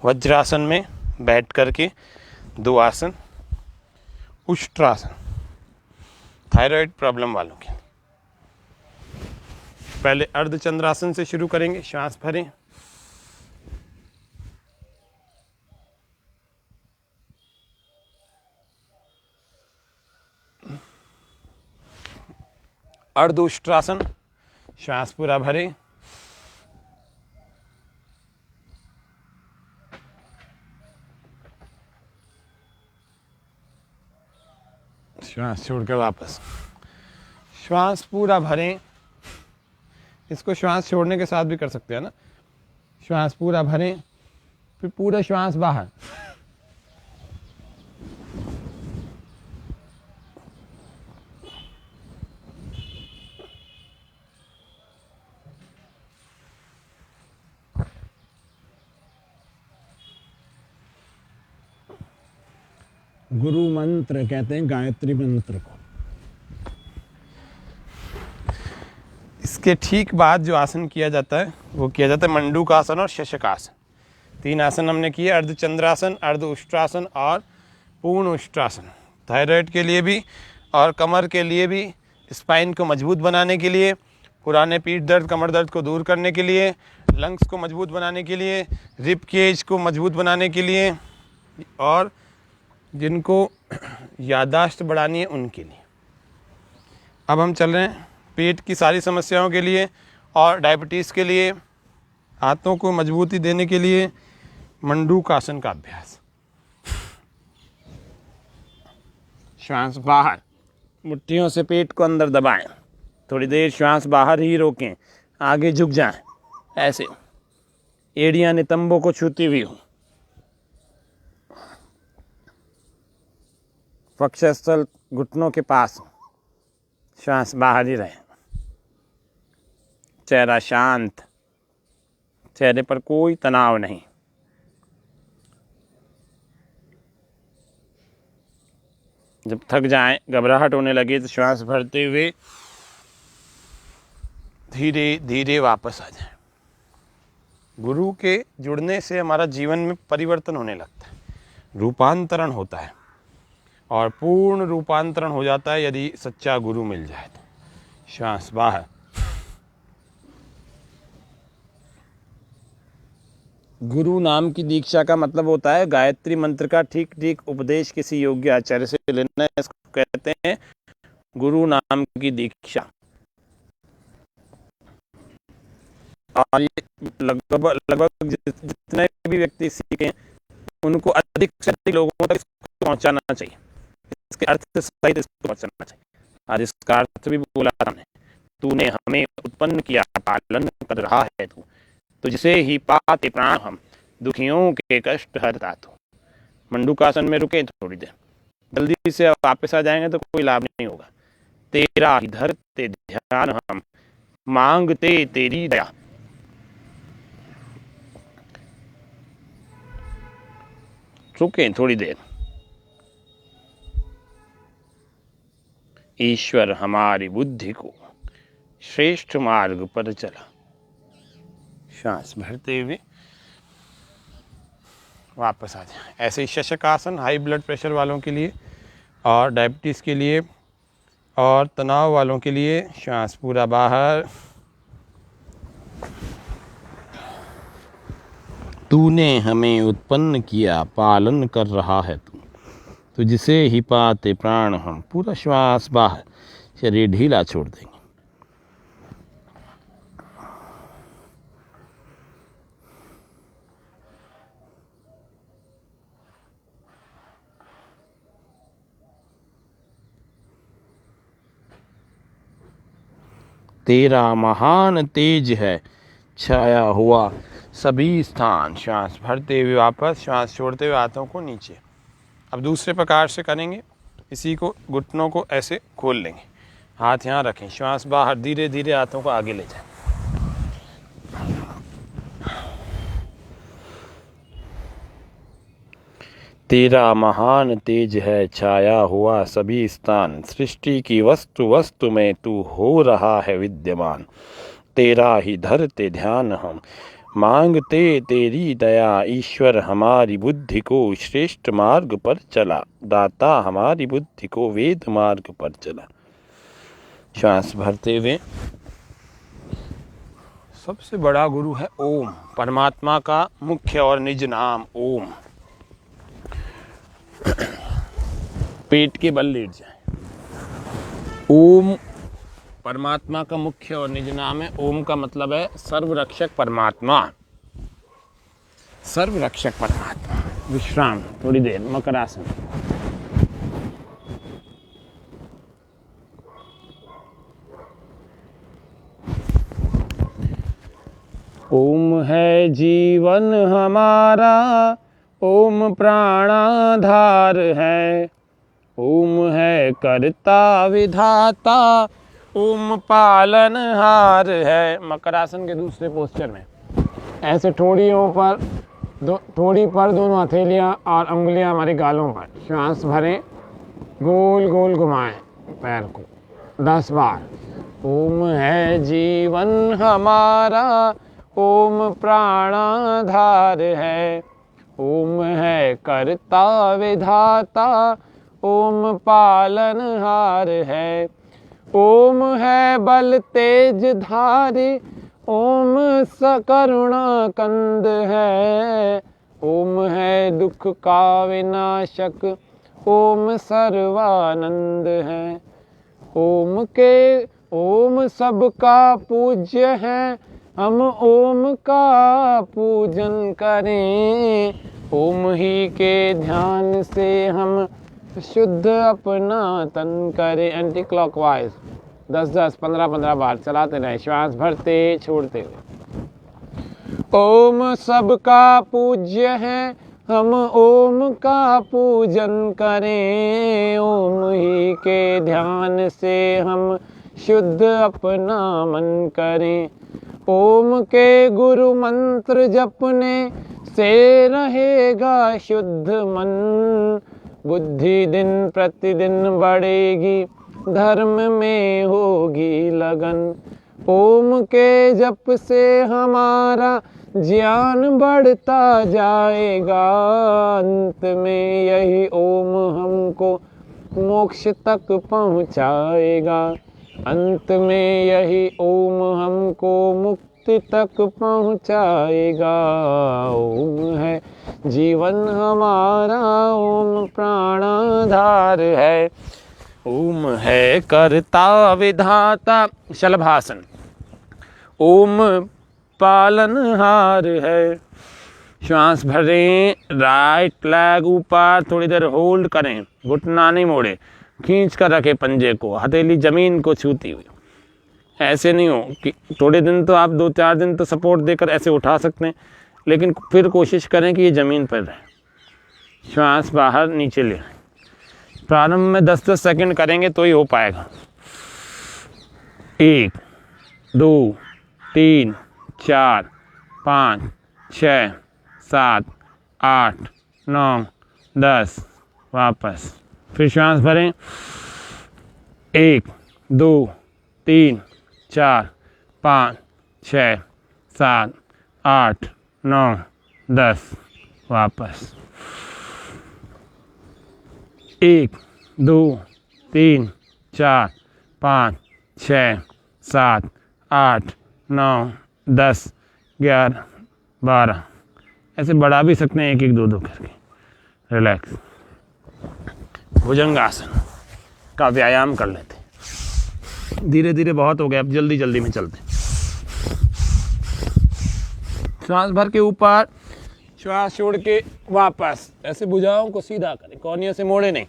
वज्रासन में बैठ करके 2 आसन। उष्ट्रासन, थायराइड प्रॉब्लम वालों के। पहले अर्धचंद्रासन से शुरू करेंगे। श्वास भरें, अर्ध उष्ट्रासन, श्वास पूरा भरें, श्वास छोड़कर वापस। श्वास पूरा भरें, इसको श्वास छोड़ने के साथ भी कर सकते हैं ना। श्वास पूरा भरें, फिर पूरा श्वास बाहर। गुरु मंत्र कहते हैं गायत्री मंत्र को। इसके ठीक बाद जो आसन किया जाता है वो किया जाता है मंडूकासन और शशकासन। 3 आसन हमने किए, अर्धचंद्रासन, अर्ध उष्ट्रासन और पूर्ण उष्ट्रासन। थायराइड के लिए भी और कमर के लिए भी, स्पाइन को मजबूत बनाने के लिए, पुराने पीठ दर्द, कमर दर्द को दूर करने के लिए, लंग्स को मजबूत बनाने के लिए, रिब केज को मजबूत बनाने के लिए, और जिनको याददाश्त बढ़ानी है उनके लिए। अब हम चल रहे हैं पेट की सारी समस्याओं के लिए और डायबिटीज़ के लिए, हाथों को मजबूती देने के लिए मंडूकासन का अभ्यास। श्वास बाहर, मुट्ठियों से पेट को अंदर दबाएं, थोड़ी देर श्वास बाहर ही रोकें, आगे झुक जाएं, ऐसे एड़ियां नितंबों को छूती हुई हो। वक्षस्थल घुटनों के पास, श्वास बाहर ही रहे। चेहरा शांत, चेहरे पर कोई तनाव नहीं। जब थक जाएं, घबराहट होने लगे तो श्वास भरते हुए धीरे धीरे वापस आ जाएं। गुरु के जुड़ने से हमारा जीवन में परिवर्तन होने लगता है, रूपांतरण होता है, और पूर्ण रूपांतरण हो जाता है यदि सच्चा गुरु मिल जाए तो। श्वास बाहर, गुरु नाम की दीक्षा का मतलब होता है गायत्री मंत्र का ठीक ठीक उपदेश किसी योग्य आचार्य से लेना। इसको कहते हैं गुरु नाम की दीक्षा। और ये लगभग जितने भी व्यक्ति सीखें उनको अधिक से अधिक लोगों तक इसको पहुंचाना चाहिए, इसके अर्थ सहित इसको पहुंचाना चाहिए। आज इसका अर्थ भी बोला हमने, तूने हमें उत्पन्न किया, पालन कर रहा है तू, तुझसे ही पाते प्राण हम, दुखियों के कष्ट हरता तू। मंडूकासन में रुके थोड़ी देर, जल्दी से वापस आ जाएंगे तो कोई लाभ नहीं होगा। तेरा ही धरते ध्यान हम, मांगते तेरी दया। रुके थोड़ी देर। ईश्वर हमारी बुद्धि को श्रेष्ठ मार्ग पर चला। श्वास भरते हुए वापस आ जाए। ऐसे ही शशक आसन हाई ब्लड प्रेशर वालों के लिए और डायबिटीज़ के लिए और तनाव वालों के लिए। श्वास पूरा बाहर। तूने हमें उत्पन्न किया, पालन कर रहा है तू, तुझसे ही पाते प्राण हम। पूरा श्वास बाहर, शरीर ढीला छोड़ देंगे। तेरा महान तेज है छाया हुआ सभी स्थान। श्वास भरते हुए वापस, श्वास छोड़ते हुए हाथों को नीचे। अब दूसरे प्रकार से करेंगे। इसी को घुटनों को ऐसे खोल लेंगे, हाथ यहाँ रखें, श्वास बाहर, धीरे धीरे हाथों को आगे ले जाएं। तेरा महान तेज है छाया हुआ सभी स्थान। सृष्टि की वस्तु वस्तु में तू हो रहा है विद्यमान। तेरा ही धरते ध्यान हम, मांगते तेरी दया। ईश्वर हमारी बुद्धि को श्रेष्ठ मार्ग पर चला, दाता हमारी बुद्धि को वेद मार्ग पर चला। श्वास भरते हुए। सबसे बड़ा गुरु है ओम, परमात्मा का मुख्य और निज नाम ओम। पेट के बल लेट जाए। ओम परमात्मा का मुख्य और निज नाम है। ओम का मतलब है सर्वरक्षक परमात्मा, सर्वरक्षक परमात्मा। विश्राम थोड़ी देर, मकरासन। ओम है जीवन हमारा, ओम प्राणाधार है। ओम है कर्ता विधाता, ओम पालनहार है। मकरासन के दूसरे पोस्चर में ऐसे ठोड़ियों पर ठोड़ी पर दोनों हथेलियां और उंगलियां हमारी गालों पर। श्वास भरें, गोल गोल घुमाएं पैर को 10 बार। ओम है जीवन हमारा, ओम प्राणाधार है। ओम है कर्ता विधाता, ओम पालनहार है। ओम है बल तेज धारी, ओम सकरुणा कंद है। ओम है दुख का विनाशक, ओम सर्वानंद है। ओम सबका पूज्य है, हम ओम का पूजन करें। ओम ही के ध्यान से हम शुद्ध अपना तन करें। एंटी क्लॉकवाइज 10-10, 15-15 बार चलाते रहे, श्वास भरते छोड़ते हुए। ओम सबका पूज्य है, हम ओम का पूजन करें। ओम ही के ध्यान से हम शुद्ध अपना मन करें। ओम के गुरु मंत्र जपने से रहेगा शुद्ध मन। बुद्धि दिन प्रतिदिन बढ़ेगी, धर्म में होगी लगन। ओम के जप से हमारा ज्ञान बढ़ता जाएगा। अंत में यही ओम हमको मोक्ष तक पहुँचाएगा। अंत में यही ओम हमको मुक्ति तक पहुँचाएगा। ओम है जीवन हमारा, ओम प्राणाधार है। ओम है कर्ता विधाता, शलभासन। ओम पालनहार है। श्वास भरें, राइट लेग ऊपर, थोड़ी देर होल्ड करें, घुटना नहीं मोड़े, खींच कर रखें पंजे को, हथेली जमीन को छूती हुई। ऐसे नहीं हो कि थोड़े दिन तो आप 2-4 दिन तो सपोर्ट देकर ऐसे उठा सकते हैं, लेकिन फिर कोशिश करें कि ये ज़मीन पर रहे। श्वास बाहर नीचे ले। प्रारंभ में 10-10 सेकंड करेंगे तो ही हो पाएगा। 1, 2, 3, 4, 5, 6, 7, 8, 9, 10। वापस फिर श्वास भरें। 1, 2, 3, 4, 5, 6, 7, 8, 9, 10। वापस 1 2 3 4 5 6 7 8 9 10 11 12 ऐसे बढ़ा भी सकते हैं 1 1 2 2 करके। रिलैक्स। भुजंगासन का व्यायाम कर लेते हैं। धीरे धीरे बहुत हो गया, अब जल्दी जल्दी में चलते हैं। श्वास भर के ऊपर, श्वास छोड़ के वापस। ऐसे भुजाओं को सीधा करें, कोहनियों से मोड़े नहीं।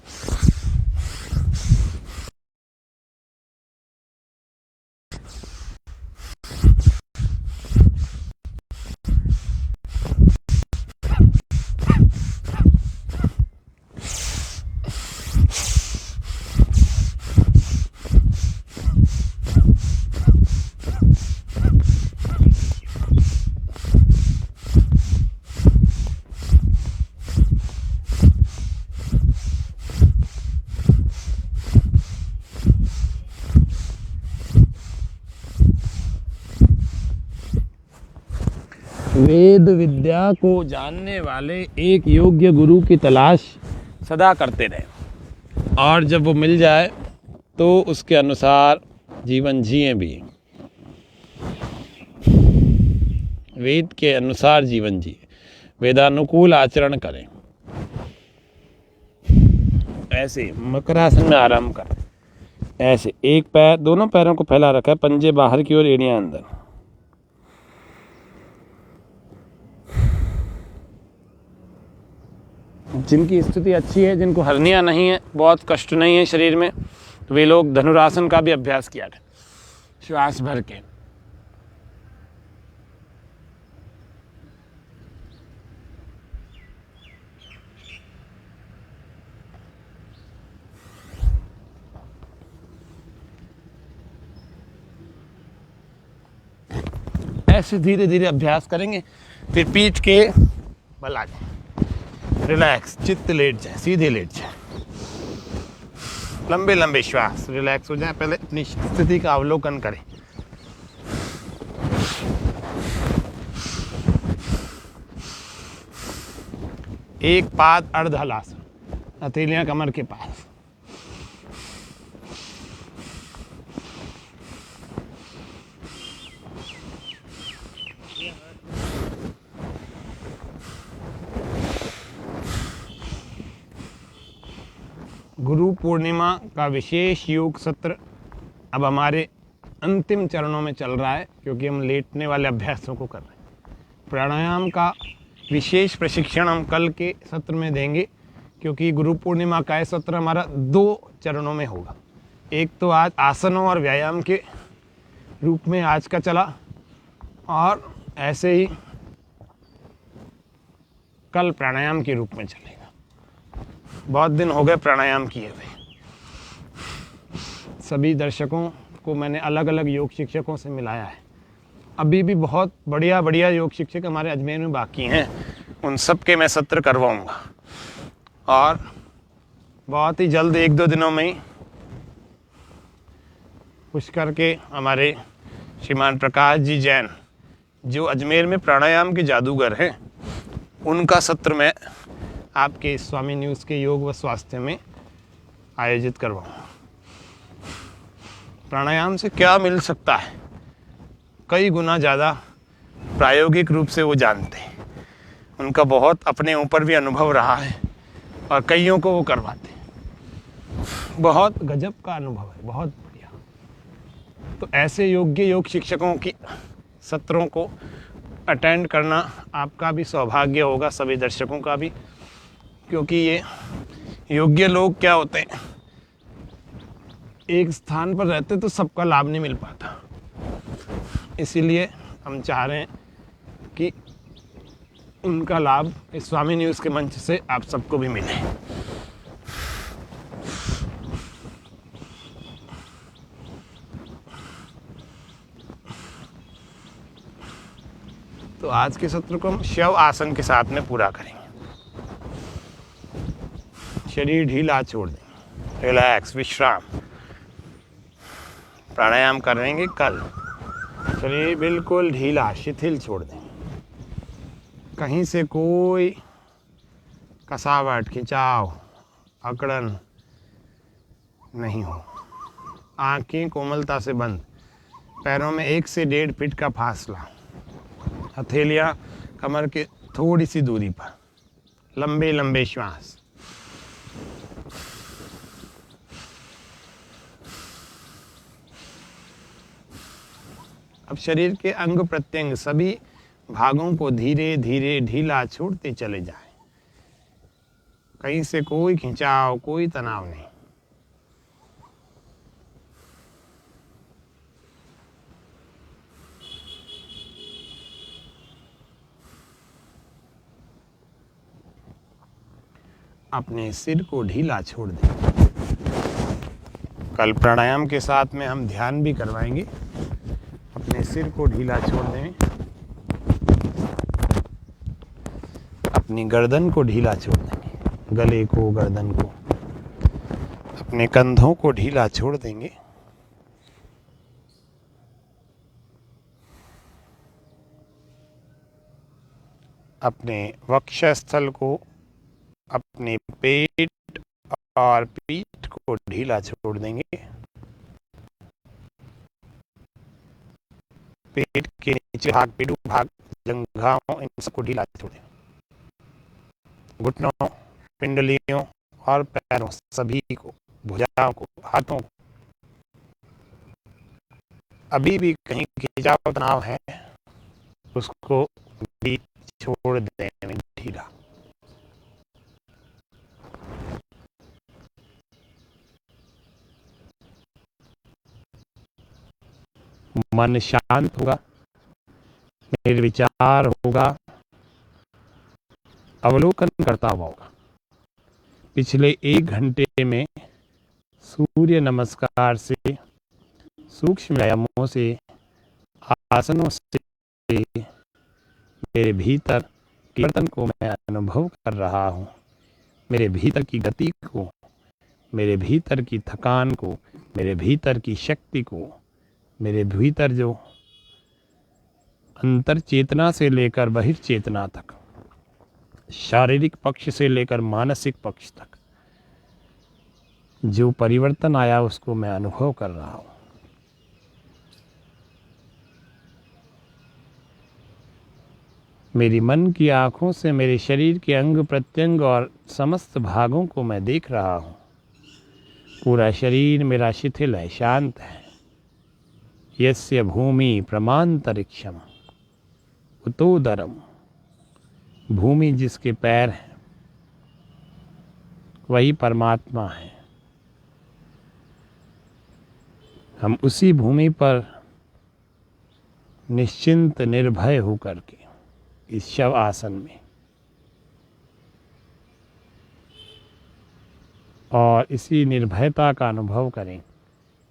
वेद विद्या को जानने वाले एक योग्य गुरु की तलाश सदा करते रहे, और जब वो मिल जाए तो उसके अनुसार जीवन जिए भी। वेद के अनुसार जीवन जिए, वेदानुकूल आचरण करें। ऐसे मकरासन में आराम करें। ऐसे एक पैर, दोनों पैरों को फैला रखा है, पंजे बाहर की ओर, एड़ियां अंदर। जिनकी स्थिति अच्छी है, जिनको हर्निया नहीं है, बहुत कष्ट नहीं है शरीर में, तो वे लोग धनुरासन का भी अभ्यास किया करें। श्वास भर के ऐसे धीरे धीरे अभ्यास करेंगे। फिर पीठ के बल आ जाए, रिलैक्स, चित्त लेट जाए, सीधे लेट जाए, लंबे लंबे श्वास, रिलैक्स हो जाए। पहले अपनी स्थिति का अवलोकन करें। एक पाद अर्ध हलासन, हथेलियां कमर के पास। गुरु पूर्णिमा का विशेष योग सत्र अब हमारे अंतिम चरणों में चल रहा है, क्योंकि हम लेटने वाले अभ्यासों को कर रहे हैं। प्राणायाम का विशेष प्रशिक्षण हम कल के सत्र में देंगे, क्योंकि गुरु पूर्णिमा का यह सत्र हमारा 2 चरणों में होगा। एक तो आज आसनों और व्यायाम के रूप में आज का चला, और ऐसे ही कल प्राणायाम के रूप में चलेगा। बहुत दिन हो गए प्राणायाम किए हुए। सभी दर्शकों को मैंने अलग अलग योग शिक्षकों से मिलाया है। अभी भी बहुत बढ़िया बढ़िया योग शिक्षक हमारे अजमेर में बाकी हैं, उन सब के मैं सत्र करवाऊंगा, और बहुत ही जल्द 1-2 दिनों में ही पुष्कर के हमारे श्रीमान प्रकाश जी जैन, जो अजमेर में प्राणायाम के जादूगर हैं, उनका सत्र मैं आपके स्वामी न्यूज़ के योग व स्वास्थ्य में आयोजित करवाऊंगा। प्राणायाम से क्या मिल सकता है, कई गुना ज़्यादा प्रायोगिक रूप से वो जानते हैं। उनका बहुत अपने ऊपर भी अनुभव रहा है, और कईयों को वो करवाते हैं। बहुत गजब का अनुभव है, बहुत बढ़िया। तो ऐसे योग्य योग शिक्षकों की सत्रों को अटेंड करना आपका भी सौभाग्य होगा, सभी दर्शकों का भी, क्योंकि ये योग्य लोग क्या होते हैं, एक स्थान पर रहते तो सबका लाभ नहीं मिल पाता। इसीलिए हम चाह रहे हैं कि उनका लाभ इस स्वामी न्यूज़ के मंच से आप सबको भी मिले। तो आज के सत्र को हम शव आसन के साथ में पूरा करेंगे। शरीर ढीला छोड़ दें, रिलैक्स, विश्राम। प्राणायाम करेंगे कल, शरीर बिल्कुल ढीला शिथिल छोड़ दें। कहीं से कोई कसावट, खिंचाव, अकड़न नहीं हो। आंखें कोमलता से बंद, पैरों में 1 से 1.5 फीट का फासला, हथेलियां कमर के थोड़ी सी दूरी पर, लंबे लंबे श्वास। अब शरीर के अंग प्रत्यंग सभी भागों को धीरे धीरे ढीला छोड़ते चले जाएं। कहीं से कोई खिंचाव, कोई तनाव नहीं। अपने सिर को ढीला छोड़ दें। कल प्राणायाम के साथ में हम ध्यान भी करवाएंगे। अपने सिर को ढीला छोड़ दें, अपनी गर्दन को ढीला छोड़ देंगे, गले को, गर्दन को, अपने कंधों को ढीला छोड़ देंगे। अपने वक्षस्थल को, अपने पेट और पीठ को ढीला छोड़ देंगे। पेट के नीचे भाग, पेटू भाग, जंघाओं, इन सबको ढीला छोड़ दें। घुटनों, पिंडलियों और पैरों सभी को, भुजाओं को, हाथों को। अभी भी कहीं खिंचाव तनाव है, उसको भी छोड़ दें ढीला। मन शांत होगा, निर्विचार होगा, अवलोकन करता हुआ होगा। पिछले 1 घंटे में सूर्य नमस्कार से, सूक्ष्म व्यायामों से, आसनों से मेरे भीतर कीर्तन को मैं अनुभव कर रहा हूँ। मेरे भीतर की गति को, मेरे भीतर की थकान को, मेरे भीतर की शक्ति को, मेरे भीतर जो अंतर चेतना से लेकर बहिर्चेतना तक, शारीरिक पक्ष से लेकर मानसिक पक्ष तक जो परिवर्तन आया, उसको मैं अनुभव कर रहा हूँ। मेरी मन की आँखों से मेरे शरीर के अंग प्रत्यंग और समस्त भागों को मैं देख रहा हूँ। पूरा शरीर मेरा शिथिल है, शांत है। यस्य भूमि प्रमांतरिक्षम उतोदरम, भूमि जिसके पैर हैं वही परमात्मा है। हम उसी भूमि पर निश्चिंत निर्भय होकर के इस शव आसन में और इसी निर्भयता का अनुभव करें।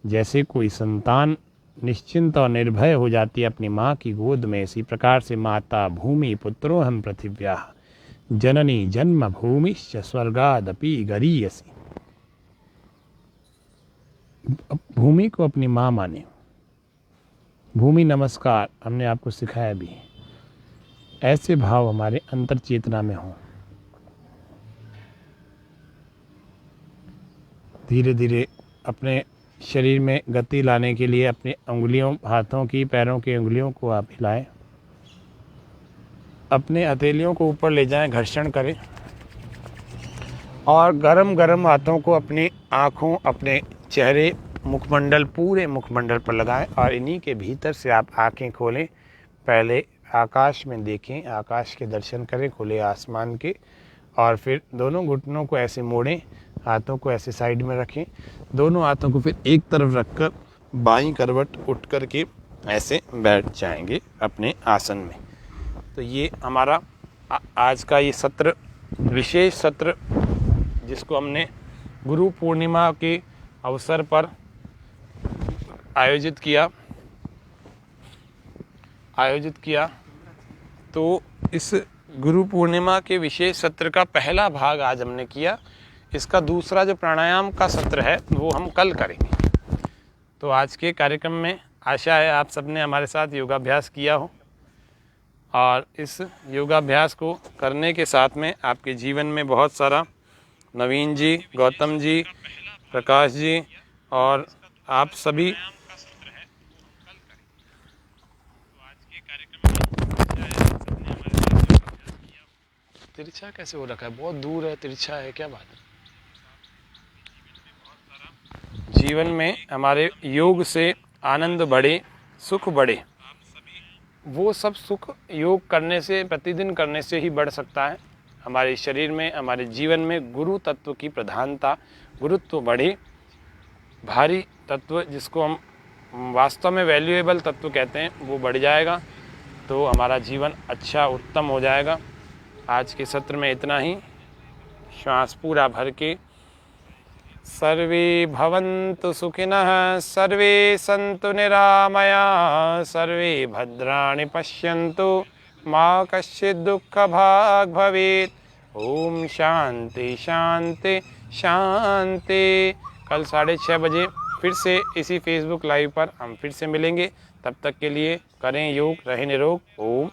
जैसे कोई संतान निश्चिंत और निर्भय हो जाती है अपनी माँ की गोद में, इसी प्रकार से माता भूमि पुत्रोहम पृथिव्याः जननी जन्म भूमिश्च स्वर्गादपि गरीयसी। भूमि को अपनी माँ माने। भूमि नमस्कार हमने आपको सिखाया भी है। ऐसे भाव हमारे अंतर चेतना में हों। धीरे धीरे अपने शरीर में गति लाने के लिए अपनी उंगलियों, हाथों की, पैरों की उंगलियों को आप हिलाएं। अपने हथेलियों को ऊपर ले जाएं, घर्षण करें और गरम गरम हाथों को अपनी आँखों, अपने चेहरे, मुखमंडल, पूरे मुखमंडल पर लगाएं और इन्हीं के भीतर से आप आँखें खोलें। पहले आकाश में देखें, आकाश के दर्शन करें, खुले आसमान के, और फिर दोनों घुटनों को ऐसे मोड़ें, हाथों को ऐसे साइड में रखें, दोनों हाथों को फिर एक तरफ रखकर बाईं करवट उठ कर के ऐसे बैठ जाएंगे अपने आसन में। तो ये हमारा आज का ये सत्र, विशेष सत्र, जिसको हमने गुरु पूर्णिमा के अवसर पर आयोजित किया। तो इस गुरु पूर्णिमा के विशेष सत्र का पहला भाग आज हमने किया। इसका दूसरा जो प्राणायाम का सत्र है वो हम कल करेंगे। तो आज के कार्यक्रम में आशा है आप सबने हमारे साथ योगाभ्यास किया हो और इस योगाभ्यास को करने के साथ में आपके जीवन में बहुत सारा नवीन जी, गौतम जी, प्रकाश जी और आप सभी तिरछा कैसे हो रखा है, बहुत दूर है, तिरछा है, क्या बात है। जीवन में हमारे योग से आनंद बढ़े, सुख बढ़े, वो सब सुख योग करने से, प्रतिदिन करने से ही बढ़ सकता है। हमारे शरीर में, हमारे जीवन में गुरु तत्व की प्रधानता, गुरुत्व बढ़े, भारी तत्व जिसको हम वास्तव में वैल्यूएबल तत्व कहते हैं, वो बढ़ जाएगा, तो हमारा जीवन अच्छा उत्तम हो जाएगा। आज के सत्र में इतना ही। श्वास पूरा भर के सर्वे भवन्तु सुखिनः, सर्वे सन्तु निरामया, सर्वे भद्राणि पश्यन्तु, मा कश्चित् दुःखभाग् भवेत्। ओम शांति शांति शांति। कल 6:30 बजे फिर से इसी फेसबुक लाइव पर हम फिर से मिलेंगे। तब तक के लिए करें योग, रहें निरोग। ओम।